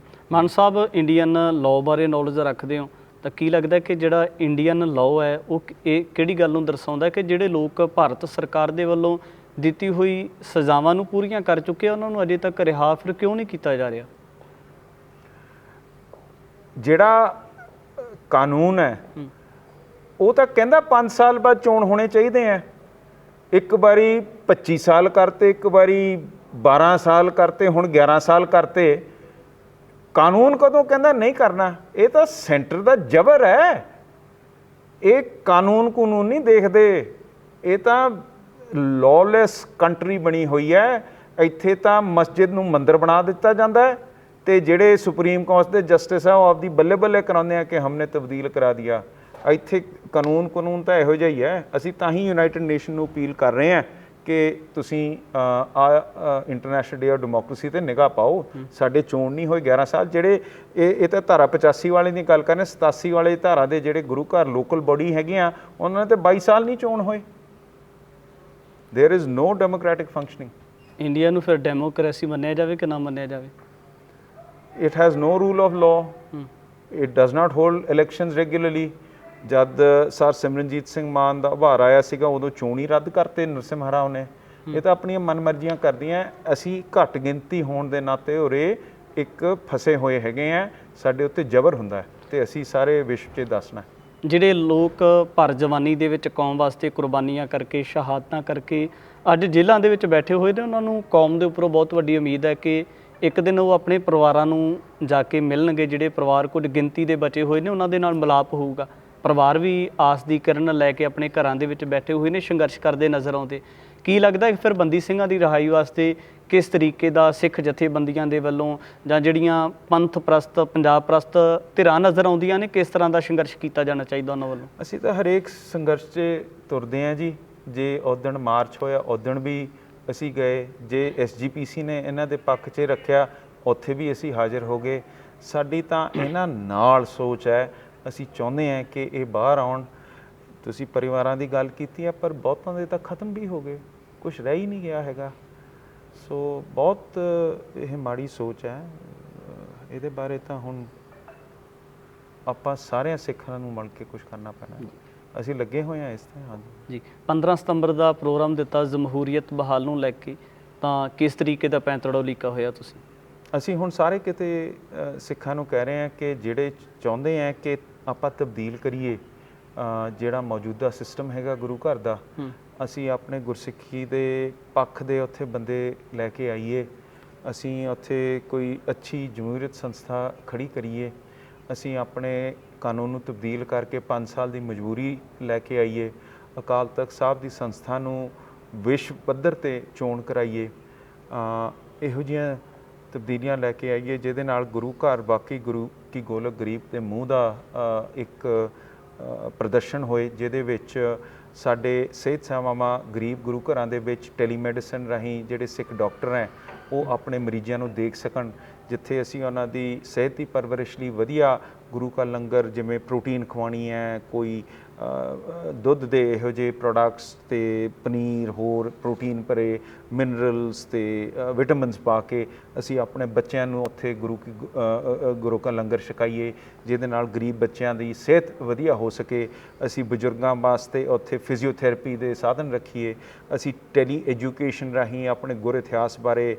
ਮਾਨ ਸਾਹਿਬ ਇੰਡੀਅਨ ਲਾਅ ਬਾਰੇ ਨੌਲੇਜ ਰੱਖਦੇ ਹੋ, ਤਾਂ ਕੀ ਲੱਗਦਾ ਕਿ ਜਿਹੜਾ ਇੰਡੀਅਨ ਲਾਅ ਹੈ ਉਹ ਇਹ ਕਿਹੜੀ ਗੱਲ ਨੂੰ ਦਰਸਾਉਂਦਾ ਕਿ ਜਿਹੜੇ ਲੋਕ ਭਾਰਤ ਸਰਕਾਰ ਦੇ ਵੱਲੋਂ ਦਿੱਤੀ ਹੋਈ ਸਜ਼ਾਵਾਂ ਨੂੰ ਪੂਰੀਆਂ ਕਰ ਚੁੱਕੇ ਆ, ਉਹਨਾਂ ਨੂੰ ਅਜੇ ਤੱਕ ਰਿਹਾ ਫਿਰ ਕਿਉਂ ਨਹੀਂ ਕੀਤਾ ਜਾ ਰਿਹਾ? ਜਿਹੜਾ ਕਾਨੂੰਨ ਹੈ ਉਹ ਤਾਂ ਕਹਿੰਦਾ 5 ਸਾਲ ਬਾਅਦ ਚੋਣ ਹੋਣੇ ਚਾਹੀਦੇ ਆ। ਇੱਕ ਵਾਰੀ 25 ਸਾਲ ਕਰਤੇ, ਇੱਕ ਵਾਰੀ 12 ਸਾਲ ਕਰਤੇ, ਹੁਣ 11 ਸਾਲ ਕਰਤੇ। ਕਾਨੂੰਨ ਕਦੋਂ ਕਹਿੰਦਾ ਨਹੀਂ ਕਰਨਾ? ਇਹ ਤਾਂ ਸੈਂਟਰ ਦਾ ਜ਼ਬਰ ਹੈ। ਇਹ ਕਾਨੂੰਨ ਨਹੀਂ ਦੇਖਦੇ। ਇਹ ਤਾਂ ਲੌਲੈਸ ਕੰਟਰੀ ਬਣੀ ਹੋਈ ਹੈ। ਇੱਥੇ ਤਾਂ ਮਸਜਿਦ ਨੂੰ ਮੰਦਰ ਬਣਾ ਦਿੱਤਾ ਜਾਂਦਾ ਹੈ ਤੇ ਜਿਹੜੇ ਸੁਪਰੀਮ ਕੋਰਟ ਦੇ ਜਸਟਿਸ ਆ ਉਹ ਆਪਦੀ ਬੱਲੇ ਬੱਲੇ ਕਰਾਉਂਦੇ ਆ ਕਿ ਹਮਨੇ ਤਬਦੀਲ ਕਰਾ ਦਿਆ। ਇੱਥੇ ਕਾਨੂੰਨ ਤਾਂ ਇਹੋ ਜਿਹਾ ਹੀ ਹੈ। ਅਸੀਂ ਤਾਂ ਹੀ ਯੂਨਾਈਟਿਡ ਨੇਸ਼ਨ ਨੂੰ ਅਪੀਲ ਕਰ ਰਹੇ ਹਾਂ ਕਿ ਤੁਸੀਂ ਇੰਟਰਨੈਸ਼ਨਲ ਡੇ ਆਫ ਡੈਮੋਕ੍ਰੇਸੀ 'ਤੇ ਨਿਗਾਹ ਪਾਓ। ਸਾਡੇ ਚੋਣ ਨਹੀਂ ਹੋਏ 11 ਸਾਲ। ਜਿਹੜੇ ਇਹ ਤਾਂ ਧਾਰਾ 85 ਵਾਲੇ ਦੀ ਗੱਲ ਕਰਨੇ, 87 ਵਾਲੇ ਧਾਰਾ ਦੇ ਜਿਹੜੇ ਗੁਰੂ ਘਰ ਲੋਕਲ ਬੋਡੀ ਹੈਗੀਆਂ ਉਹਨਾਂ ਨੇ ਤਾਂ 22 ਸਾਲ ਨਹੀਂ ਚੋਣ ਹੋਏ। There is no democratic functioning. India ਨੂੰ ਫਿਰ ਡੈਮੋਕ੍ਰੇਸੀ ਮੰਨਿਆ ਜਾਵੇ ਕਿ ਨਾ ਮੰਨਿਆ ਜਾਵੇ? It has no rule of law, it does not hold elections regularly. ਜਦ ਸਰ ਸਿਮਰਨਜੀਤ ਸਿੰਘ ਮਾਨ ਦਾ ਉਭਾਰ ਆਇਆ ਸੀਗਾ ਉਦੋਂ ਚੋਣ ਹੀ ਰੱਦ ਕਰਤੇ ਨਰਸਿਮਹਾ ਰਾਓ ਨੇ। ਇਹ ਤਾਂ ਆਪਣੀਆਂ ਮਨਮਰਜ਼ੀਆਂ ਕਰਦੀਆਂ। ਅਸੀਂ ਘੱਟ ਗਿਣਤੀ ਹੋਣ ਦੇ ਨਾਤੇ ਉਰੇ ਇੱਕ ਫਸੇ ਹੋਏ ਹੈਗੇ ਆ, ਸਾਡੇ ਉੱਤੇ ਜ਼ਬਰ ਹੁੰਦਾ ਤੇ ਅਸੀਂ ਸਾਰੇ ਵਿਸ਼ਵ 'ਚ ਦੱਸਣਾ। ਜਿਹੜੇ ਲੋਕ ਭਰ ਜਵਾਨੀ ਦੇ ਵਿੱਚ ਕੌਮ ਵਾਸਤੇ ਕੁਰਬਾਨੀਆਂ ਕਰਕੇ, ਸ਼ਹਾਦਤਾਂ ਕਰਕੇ ਅੱਜ ਜੇਲ੍ਹਾਂ ਦੇ ਵਿੱਚ ਬੈਠੇ ਹੋਏ ਨੇ, ਉਹਨਾਂ ਨੂੰ ਕੌਮ ਦੇ ਉੱਪਰੋਂ ਬਹੁਤ ਵੱਡੀ ਉਮੀਦ ਹੈ ਕਿ ਇੱਕ ਦਿਨ ਉਹ ਆਪਣੇ ਪਰਿਵਾਰਾਂ ਨੂੰ ਜਾ ਕੇ ਮਿਲਣਗੇ। ਜਿਹੜੇ ਪਰਿਵਾਰ ਕੁਝ ਗਿਣਤੀ ਦੇ ਬਚੇ ਹੋਏ ਨੇ ਉਹਨਾਂ ਦੇ ਨਾਲ ਮਿਲਾਪ ਹੋਊਗਾ। ਪਰਿਵਾਰ ਵੀ ਆਸ ਦੀ ਕਿਰਨ ਲੈ ਕੇ ਆਪਣੇ ਘਰਾਂ ਦੇ ਵਿੱਚ ਬੈਠੇ ਹੋਏ ਨੇ, ਸੰਘਰਸ਼ ਕਰਦੇ ਨਜ਼ਰ ਆਉਂਦੇ। ਕੀ ਲੱਗਦਾ ਕਿ ਫਿਰ ਬੰਦੀ ਸਿੰਘਾਂ ਦੀ ਰਿਹਾਈ ਵਾਸਤੇ ਕਿਸ ਤਰੀਕੇ ਦਾ ਸਿੱਖ ਜਥੇਬੰਦੀਆਂ ਦੇ ਵੱਲੋਂ ਜਾਂ ਜਿਹੜੀਆਂ ਪੰਥ ਪ੍ਰਸਤ, ਪੰਜਾਬ ਪ੍ਰਸਤ ਧਿਰਾਂ ਨਜ਼ਰ ਆਉਂਦੀਆਂ ਨੇ, ਕਿਸ ਤਰ੍ਹਾਂ ਦਾ ਸੰਘਰਸ਼ ਕੀਤਾ ਜਾਣਾ ਚਾਹੀਦਾ ਉਹਨਾਂ ਵੱਲੋਂ? ਅਸੀਂ ਤਾਂ ਹਰੇਕ ਸੰਘਰਸ਼ 'ਚ ਤੁਰਦੇ ਹਾਂ ਜੀ। ਜੇ ਉਦਣ ਮਾਰਚ ਹੋਇਆ ਉਦਣ ਵੀ ਅਸੀਂ ਗਏ, ਜੇ SGPC ਨੇ ਇਹਨਾਂ ਦੇ ਪੱਖ 'ਚ ਰੱਖਿਆ ਉੱਥੇ ਵੀ ਅਸੀਂ ਹਾਜ਼ਰ ਹੋ ਗਏ। ਸਾਡੀ ਤਾਂ ਇਹਨਾਂ ਨਾਲ ਸੋਚ ਹੈ। ਅਸੀਂ ਚਾਹੁੰਦੇ ਹਾਂ ਕਿ ਇਹ ਬਾਹਰ ਆਉਣ। ਤੁਸੀਂ ਪਰਿਵਾਰਾਂ ਦੀ ਗੱਲ ਕੀਤੀ ਹੈ, ਪਰ ਬਹੁਤਾਂ ਦੇ ਤਾਂ ਖਤਮ ਵੀ ਹੋ ਗਏ, ਕੁਛ ਰਹਿ ਹੀ ਨਹੀਂ ਗਿਆ ਹੈਗਾ। ਸੋ ਬਹੁਤ ਇਹ ਮਾੜੀ ਸੋਚ ਹੈ। ਇਹਦੇ ਬਾਰੇ ਤਾਂ ਹੁਣ ਆਪਾਂ ਸਾਰਿਆਂ ਸਿੱਖਾਂ ਨੂੰ ਮਿਲ ਕੇ ਕੁਛ ਕਰਨਾ ਪੈਣਾ। ਅਸੀਂ ਲੱਗੇ ਹੋਏ ਹਾਂ ਇਸ 'ਤੇ। ਹਾਂਜੀ ਜੀ, 15 ਸਤੰਬਰ ਦਾ ਪ੍ਰੋਗਰਾਮ ਦਿੱਤਾ ਜਮਹੂਰੀਅਤ ਬਹਾਲ ਨੂੰ ਲੈ ਕੇ, ਤਾਂ ਕਿਸ ਤਰੀਕੇ ਦਾ ਪੈਂਤੜਾ ਉਲੀਕਾ ਹੋਇਆ ਤੁਸੀਂ? ਅਸੀਂ ਹੁਣ ਸਾਰੇ ਕਿਤੇ ਸਿੱਖਾਂ ਨੂੰ ਕਹਿ ਰਹੇ ਹਾਂ ਕਿ ਜਿਹੜੇ ਚਾਹੁੰਦੇ ਹਾਂ ਕਿ ਆਪਾਂ ਤਬਦੀਲ ਕਰੀਏ ਜਿਹੜਾ ਮੌਜੂਦਾ ਸਿਸਟਮ ਹੈਗਾ ਗੁਰੂ ਘਰ ਦਾ, ਅਸੀਂ ਆਪਣੇ ਗੁਰਸਿੱਖੀ ਦੇ ਪੱਖ ਦੇ ਉੱਥੇ ਬੰਦੇ ਲੈ ਕੇ ਆਈਏ। ਅਸੀਂ ਉੱਥੇ ਕੋਈ ਅੱਛੀ ਜਮਹੂਰੀਅਤ ਸੰਸਥਾ ਖੜੀ ਕਰੀਏ। ਅਸੀਂ ਆਪਣੇ ਕਾਨੂੰਨ ਨੂੰ ਤਬਦੀਲ ਕਰਕੇ 5 ਸਾਲ ਦੀ ਮਜਬੂਰੀ ਲੈ ਕੇ ਆਈਏ। ਅਕਾਲ ਤਖਤ ਸਾਹਿਬ ਦੀ ਸੰਸਥਾ ਨੂੰ ਵਿਸ਼ਵ ਪੱਧਰ 'ਤੇ ਚੋਣ ਕਰਾਈਏ। ਇਹੋ ਜਿਹੀਆਂ ਤਬਦੀਲੀਆਂ ਲੈ ਕੇ ਆਈਏ ਜਿਹਦੇ ਨਾਲ ਗੁਰੂ ਘਰ ਵਾਕਈ ਗੁਰੂ ਕੀ ਗੋਲਕ ਗਰੀਬ ਦੇ ਮੂੰਹ ਦਾ ਇੱਕ ਪ੍ਰਦਰਸ਼ਨ ਹੋਏ, ਜਿਹਦੇ ਵਿੱਚ ਸਾਡੇ ਸਿਹਤ ਸੇਵਾਵਾਂ ਗਰੀਬ ਗੁਰੂ ਘਰਾਂ ਦੇ ਵਿੱਚ ਟੈਲੀਮੈਡੀਸਨ ਰਾਹੀਂ ਜਿਹੜੇ ਸਿੱਖ ਡਾਕਟਰ ਹੈ ਉਹ ਆਪਣੇ ਮਰੀਜ਼ਾਂ ਨੂੰ ਦੇਖ ਸਕਣ। ਜਿੱਥੇ ਅਸੀਂ ਉਹਨਾਂ ਦੀ ਸਿਹਤ ਦੀ ਪਰਵਰਿਸ਼ ਲਈ ਵਧੀਆ ਗੁਰੂ ਕਾ ਲੰਗਰ, ਜਿਵੇਂ ਪ੍ਰੋਟੀਨ ਖਵਾਉਣੀ ਹੈ, ਕੋਈ ਦੁੱਧ ਦੇ ਇਹੋ ਜਿਹੇ ਪ੍ਰੋਡਕਟਸ ਅਤੇ ਪਨੀਰ, ਹੋਰ ਪ੍ਰੋਟੀਨ ਭਰੇ ਮਿਨਰਲਸ ਅਤੇ ਵਿਟਾਮਿਨਸ ਪਾ ਕੇ ਅਸੀਂ ਆਪਣੇ ਬੱਚਿਆਂ ਨੂੰ ਉੱਥੇ ਗੁਰੂ ਕਾ ਲੰਗਰ ਛਕਾਈਏ, ਜਿਹਦੇ ਨਾਲ ਗਰੀਬ ਬੱਚਿਆਂ ਦੀ ਸਿਹਤ ਵਧੀਆ ਹੋ ਸਕੇ। ਅਸੀਂ ਬਜ਼ੁਰਗਾਂ ਵਾਸਤੇ ਉੱਥੇ ਫਿਜ਼ੀਓਥੈਰੇਪੀ ਦੇ ਸਾਧਨ ਰੱਖੀਏ। ਅਸੀਂ ਟੈਲੀ ਐਜੂਕੇਸ਼ਨ ਰਾਹੀਂ ਆਪਣੇ ਗੁਰ ਇਤਿਹਾਸ ਬਾਰੇ,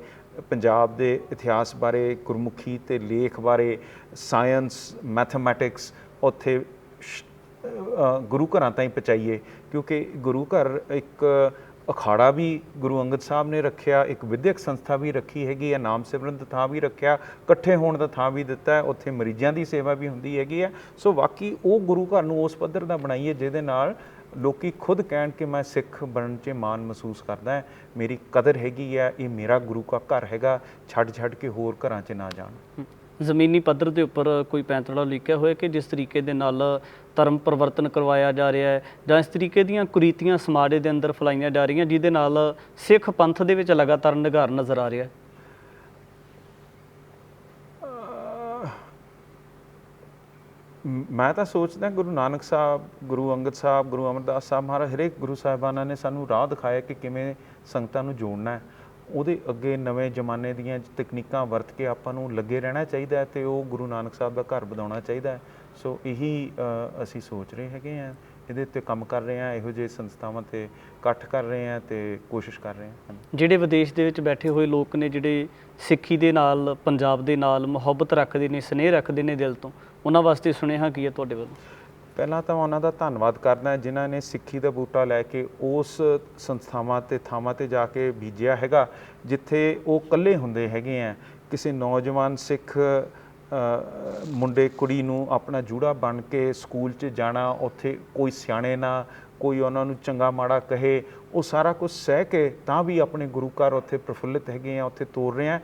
ਪੰਜਾਬ ਦੇ ਇਤਿਹਾਸ ਬਾਰੇ, ਗੁਰਮੁਖੀ ਅਤੇ ਲੇਖ ਬਾਰੇ, ਸਾਇੰਸ, ਮੈਥਮੈਟਿਕਸ ਉੱਥੇ ਗੁਰੂ ਘਰਾਂ ਤਾਈਂ ਪਹੁੰਚਾਈਏ। ਕਿਉਂਕਿ ਗੁਰੂ ਘਰ ਇੱਕ ਅਖਾੜਾ ਵੀ ਗੁਰੂ ਅੰਗਦ ਸਾਹਿਬ ਨੇ ਰੱਖਿਆ, ਇੱਕ ਵਿਦਿਅਕ ਸੰਸਥਾ ਵੀ ਰੱਖੀ ਹੈਗੀ ਹੈ, ਨਾਮ ਸਿਮਰਨ ਦਾ ਥਾਂ ਵੀ ਰੱਖਿਆ, ਇਕੱਠੇ ਹੋਣ ਦਾ ਥਾਂ ਵੀ ਦਿੱਤਾ ਹੈ, ਉੱਥੇ ਮਰੀਜ਼ਾਂ ਦੀ ਸੇਵਾ ਵੀ ਹੁੰਦੀ ਹੈਗੀ ਹੈ। ਸੋ ਬਾਕੀ ਉਹ ਗੁਰੂ ਘਰ ਨੂੰ ਉਸ ਪੱਧਰ ਦਾ ਬਣਾਈਏ ਜਿਹਦੇ ਨਾਲ ਲੋਕੀ ਖੁਦ ਕਹਿਣ ਕਿ ਮੈਂ ਸਿੱਖ ਬਣਨ 'ਚ ਮਾਣ ਮਹਿਸੂਸ ਕਰਦਾ ਹੈ, ਮੇਰੀ ਕਦਰ ਹੈਗੀ ਹੈ, ਇਹ ਮੇਰਾ ਗੁਰੂ ਕਾ ਘਰ ਹੈਗਾ, ਛੱਡ ਕੇ ਹੋਰ ਘਰਾਂ 'ਚ ਨਾ ਜਾਣ। ਜ਼ਮੀਨੀ ਪੱਧਰ ਦੇ ਉੱਪਰ ਕੋਈ ਪੈਂਤੜਾ ਲਿਖਿਆ ਹੋਇਆ ਕਿ ਜਿਸ ਤਰੀਕੇ ਦੇ ਨਾਲ ਧਰਮ ਪਰਿਵਰਤਨ ਕਰਵਾਇਆ ਜਾ ਰਿਹਾ ਹੈ ਜਾਂ ਇਸ ਤਰੀਕੇ ਦੀਆਂ ਕੁਰੀਤੀਆਂ ਸਮਾਜ ਦੇ ਅੰਦਰ ਫੈਲਾਈਆਂ ਜਾ ਰਹੀਆਂ, ਜਿਹਦੇ ਨਾਲ ਸਿੱਖ ਪੰਥ ਦੇ ਵਿੱਚ ਲਗਾਤਾਰ ਨਿਘਾਰ ਨਜ਼ਰ ਆ ਰਿਹਾ ਹੈ? ਮੈਂ ਤਾਂ ਸੋਚਦਾ ਗੁਰੂ ਨਾਨਕ ਸਾਹਿਬ, ਗੁਰੂ ਅੰਗਦ ਸਾਹਿਬ, ਗੁਰੂ ਅਮਰਦਾਸ ਸਾਹਿਬ ਮਹਾਰਾਜ, ਹਰੇਕ ਗੁਰੂ ਸਾਹਿਬਾਨਾਂ ਨੇ ਸਾਨੂੰ ਰਾਹ ਦਿਖਾਇਆ ਕਿ ਕਿਵੇਂ ਸੰਗਤਾਂ ਨੂੰ ਜੋੜਨਾ ਹੈ। ਉਹਦੇ ਅੱਗੇ ਨਵੇਂ ਜ਼ਮਾਨੇ ਦੀਆਂ ਤਕਨੀਕਾਂ ਵਰਤ ਕੇ ਆਪਾਂ ਨੂੰ ਲੱਗੇ ਰਹਿਣਾ ਚਾਹੀਦਾ ਅਤੇ ਉਹ ਗੁਰੂ ਨਾਨਕ ਸਾਹਿਬ ਦਾ ਘਰ ਵਧਾਉਣਾ ਚਾਹੀਦਾ ਹੈ। ਸੋ ਇਹੀ ਅਸੀਂ ਸੋਚ ਰਹੇ ਹੈਗੇ ਹਾਂ, ਇਹਦੇ ਉੱਤੇ ਕੰਮ ਕਰ ਰਹੇ ਹਾਂ, ਇਹੋ ਜਿਹੇ ਸੰਸਥਾਵਾਂ 'ਤੇ ਇਕੱਠ ਕਰ ਰਹੇ ਹਾਂ ਅਤੇ ਕੋਸ਼ਿਸ਼ ਕਰ ਰਹੇ ਹਾਂ। ਜਿਹੜੇ ਵਿਦੇਸ਼ ਦੇ ਵਿੱਚ ਬੈਠੇ ਹੋਏ ਲੋਕ ਨੇ, ਜਿਹੜੇ ਸਿੱਖੀ ਦੇ ਨਾਲ, ਪੰਜਾਬ ਦੇ ਨਾਲ ਮੁਹੱਬਤ ਰੱਖਦੇ ਨੇ, ਸਨੇਹ ਰੱਖਦੇ ਨੇ ਦਿਲ ਤੋਂ, ਉਹਨਾਂ ਵਾਸਤੇ ਸੁਨੇਹਾ ਕੀ ਹੈ ਤੁਹਾਡੇ ਵੱਲੋਂ? ਪਹਿਲਾਂ ਤਾਂ ਉਹਨਾਂ ਦਾ ਧੰਨਵਾਦ ਕਰਦਾ ਜਿਨ੍ਹਾਂ ਨੇ ਸਿੱਖੀ ਦਾ ਬੂਟਾ ਲੈ ਕੇ ਉਸ ਸੰਸਥਾਵਾਂ ਅਤੇ ਥਾਵਾਂ 'ਤੇ ਜਾ ਕੇ ਬੀਜਿਆ ਹੈਗਾ ਜਿੱਥੇ ਉਹ ਇਕੱਲੇ ਹੁੰਦੇ ਹੈਗੇ ਆ। ਕਿਸੇ ਨੌਜਵਾਨ ਸਿੱਖ ਮੁੰਡੇ ਕੁੜੀ ਨੂੰ ਆਪਣਾ ਜੂੜਾ ਬਣ ਕੇ ਸਕੂਲ 'ਚ ਜਾਣਾ, ਉੱਥੇ ਕੋਈ ਸਿਆਣੇ ਨਾ, ਕੋਈ ਉਹਨਾਂ ਨੂੰ ਚੰਗਾ ਮਾੜਾ ਕਹੇ, ਉਹ ਸਾਰਾ ਕੁਝ ਸਹਿ ਕੇ ਤਾਂ ਵੀ ਆਪਣੇ ਗੁਰੂ ਘਰ ਉੱਥੇ ਪ੍ਰਫੁੱਲਿਤ ਹੈਗੇ ਆ, ਉੱਥੇ ਤੋਰ ਰਹੇ ਆ।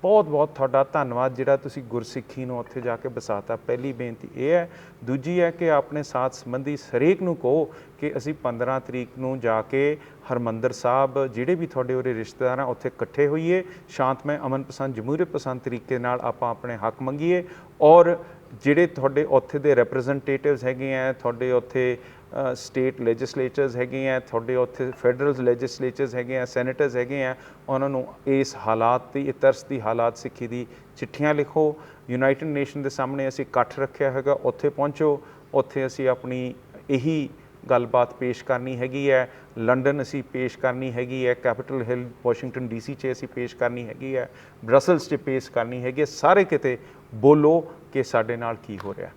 ਬਹੁਤ ਬਹੁਤ ਤੁਹਾਡਾ ਧੰਨਵਾਦ ਜਿਹੜਾ ਤੁਸੀਂ ਗੁਰਸਿੱਖੀ ਨੂੰ ਉੱਥੇ ਜਾ ਕੇ ਵਸਾਤਾ। ਪਹਿਲੀ ਬੇਨਤੀ ਇਹ ਹੈ। ਦੂਜੀ ਹੈ ਕਿ ਆਪਣੇ ਸਾਥ ਸੰਬੰਧੀ ਹਰੇਕ ਨੂੰ ਕਹੋ ਕਿ ਅਸੀਂ 15 ਤਰੀਕ ਨੂੰ ਜਾ ਕੇ ਹਰਿਮੰਦਰ ਸਾਹਿਬ, ਜਿਹੜੇ ਵੀ ਤੁਹਾਡੇ ਉਹਦੇ ਰਿਸ਼ਤੇਦਾਰ ਆ, ਉੱਥੇ ਇਕੱਠੇ ਹੋਈਏ, ਸ਼ਾਂਤਮਈ, ਅਮਨ ਪਸੰਦ, ਜਮਹੂਰੀਅਤ ਪਸੰਦ ਤਰੀਕੇ ਨਾਲ ਆਪਾਂ ਆਪਣੇ ਹੱਕ ਮੰਗੀਏ। ਔਰ ਜਿਹੜੇ ਤੁਹਾਡੇ ਉੱਥੇ ਦੇ ਰਿਪਰੈਜ਼ੈਂਟੇਟਿਵਸ ਹੈਗੇ ਆ, ਤੁਹਾਡੇ ਉੱਥੇ ਸਟੇਟ ਲੈਜਿਸਲੇਚਰਸ ਹੈਗੇ ਆ, ਤੁਹਾਡੇ ਉੱਥੇ ਫੈਡਰਲ ਲੈਜਿਸਲੇਚਰਸ ਹੈਗੇ ਆ, ਸੈਨੇਟਰਸ ਹੈਗੇ ਆ, ਉਹਨਾਂ ਨੂੰ ਇਸ ਹਾਲਾਤ ਦੀ, ਇਹ ਤਰਸ ਦੀ ਹਾਲਾਤ ਸਿੱਖੀ ਦੀ ਚਿੱਠੀਆਂ ਲਿਖੋ। ਯੂਨਾਈਟਿਡ ਨੇਸ਼ਨ ਦੇ ਸਾਹਮਣੇ ਅਸੀਂ ਇਕੱਠ ਰੱਖਿਆ ਹੈਗਾ, ਉੱਥੇ ਪਹੁੰਚੋ, ਉੱਥੇ ਅਸੀਂ ਆਪਣੀ ਇਹੀ ਗੱਲਬਾਤ ਪੇਸ਼ ਕਰਨੀ ਹੈਗੀ ਹੈ। ਲੰਡਨ ਅਸੀਂ ਪੇਸ਼ ਕਰਨੀ ਹੈਗੀ ਹੈ, ਕੈਪੀਟਲ ਹਿੱਲ ਵਾਸ਼ਿੰਗਟਨ DC 'ਚ ਅਸੀਂ ਪੇਸ਼ ਕਰਨੀ ਹੈਗੀ ਹੈ, ਬਰਸਲਸ 'ਚ ਪੇਸ਼ ਕਰਨੀ ਹੈਗੀ ਹੈ। ਸਾਰੇ ਕਿਤੇ ਬੋਲੋ ਕਿ ਸਾਡੇ ਨਾਲ ਕੀ ਹੋ ਰਿਹਾ।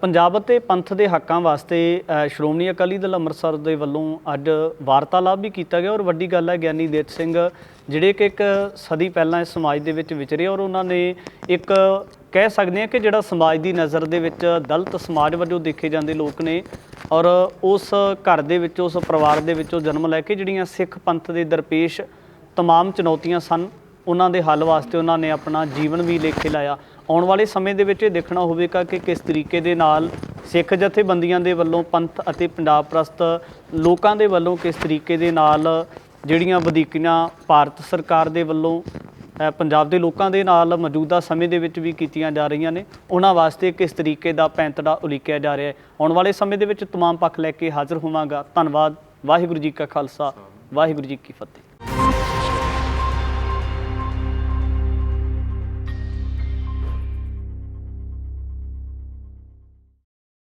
ਪੰਜਾਬ ਅਤੇ ਪੰਥ ਦੇ ਹੱਕਾਂ ਵਾਸਤੇ ਸ਼੍ਰੋਮਣੀ ਅਕਾਲੀ ਦਲ ਅੰਮ੍ਰਿਤਸਰ ਦੇ ਵੱਲੋਂ ਅੱਜ ਵਾਰਤਾਲਾਪ ਵੀ ਕੀਤਾ ਗਿਆ ਔਰ ਵੱਡੀ ਗੱਲ ਹੈ ਗਿਆਨੀ ਦਿੱਤ ਸਿੰਘ ਜਿਹੜੇ ਕਿ ਇੱਕ ਸਦੀ ਪਹਿਲਾਂ ਇਸ ਸਮਾਜ ਦੇ ਵਿੱਚ ਵਿਚਰੇ ਔਰ ਉਹਨਾਂ ਨੇ ਇੱਕ ਕਹਿ ਸਕਦੇ ਹਾਂ ਕਿ ਜਿਹੜਾ ਸਮਾਜ ਦੀ ਨਜ਼ਰ ਦੇ ਵਿੱਚ ਦਲਿਤ ਸਮਾਜ ਵਜੋਂ ਦੇਖੇ ਜਾਂਦੇ ਲੋਕ ਨੇ ਔਰ ਉਸ ਘਰ ਦੇ ਵਿੱਚ, ਉਸ ਪਰਿਵਾਰ ਦੇ ਵਿੱਚੋਂ ਜਨਮ ਲੈ ਕੇ ਜਿਹੜੀਆਂ ਸਿੱਖ ਪੰਥ ਦੇ ਦਰਪੇਸ਼ ਤਮਾਮ ਚੁਣੌਤੀਆਂ ਸਨ ਉਹਨਾਂ ਦੇ ਹੱਲ ਵਾਸਤੇ ਉਹਨਾਂ ਨੇ ਆਪਣਾ ਜੀਵਨ ਵੀ ਲੇਖੇ ਲਾਇਆ। ਆਉਣ ਵਾਲੇ ਸਮੇਂ ਦੇ ਵਿੱਚ ਇਹ ਦੇਖਣਾ ਹੋਵੇਗਾ ਕਿ ਕਿਸ ਤਰੀਕੇ ਦੇ ਨਾਲ ਸਿੱਖ ਜਥੇਬੰਦੀਆਂ ਦੇ ਵੱਲੋਂ, ਪੰਥ ਅਤੇ ਪੰਜਾਬ ਪ੍ਰਸਤ ਲੋਕਾਂ ਦੇ ਵੱਲੋਂ ਕਿਸ ਤਰੀਕੇ ਦੇ ਨਾਲ ਜਿਹੜੀਆਂ ਵਧੀਕੀਆਂ ਭਾਰਤ ਸਰਕਾਰ ਦੇ ਵੱਲੋਂ ਪੰਜਾਬ ਦੇ ਲੋਕਾਂ ਦੇ ਨਾਲ ਮੌਜੂਦਾ ਸਮੇਂ ਦੇ ਵਿੱਚ ਵੀ ਕੀਤੀਆਂ ਜਾ ਰਹੀਆਂ ਨੇ, ਉਹਨਾਂ ਵਾਸਤੇ ਕਿਸ ਤਰੀਕੇ ਦਾ ਪੈਂਤੜਾ ਉਲੀਕਿਆ ਜਾ ਰਿਹਾ ਹੈ। ਆਉਣ ਵਾਲੇ ਸਮੇਂ ਦੇ ਵਿੱਚ ਤਮਾਮ ਪੱਖ ਲੈ ਕੇ ਹਾਜ਼ਰ ਹੋਵਾਂਗਾ। ਧੰਨਵਾਦ। ਵਾਹਿਗੁਰੂ ਜੀ ਕਾ ਖਾਲਸਾ, ਵਾਹਿਗੁਰੂ ਜੀ ਕੀ ਫਤਿਹ।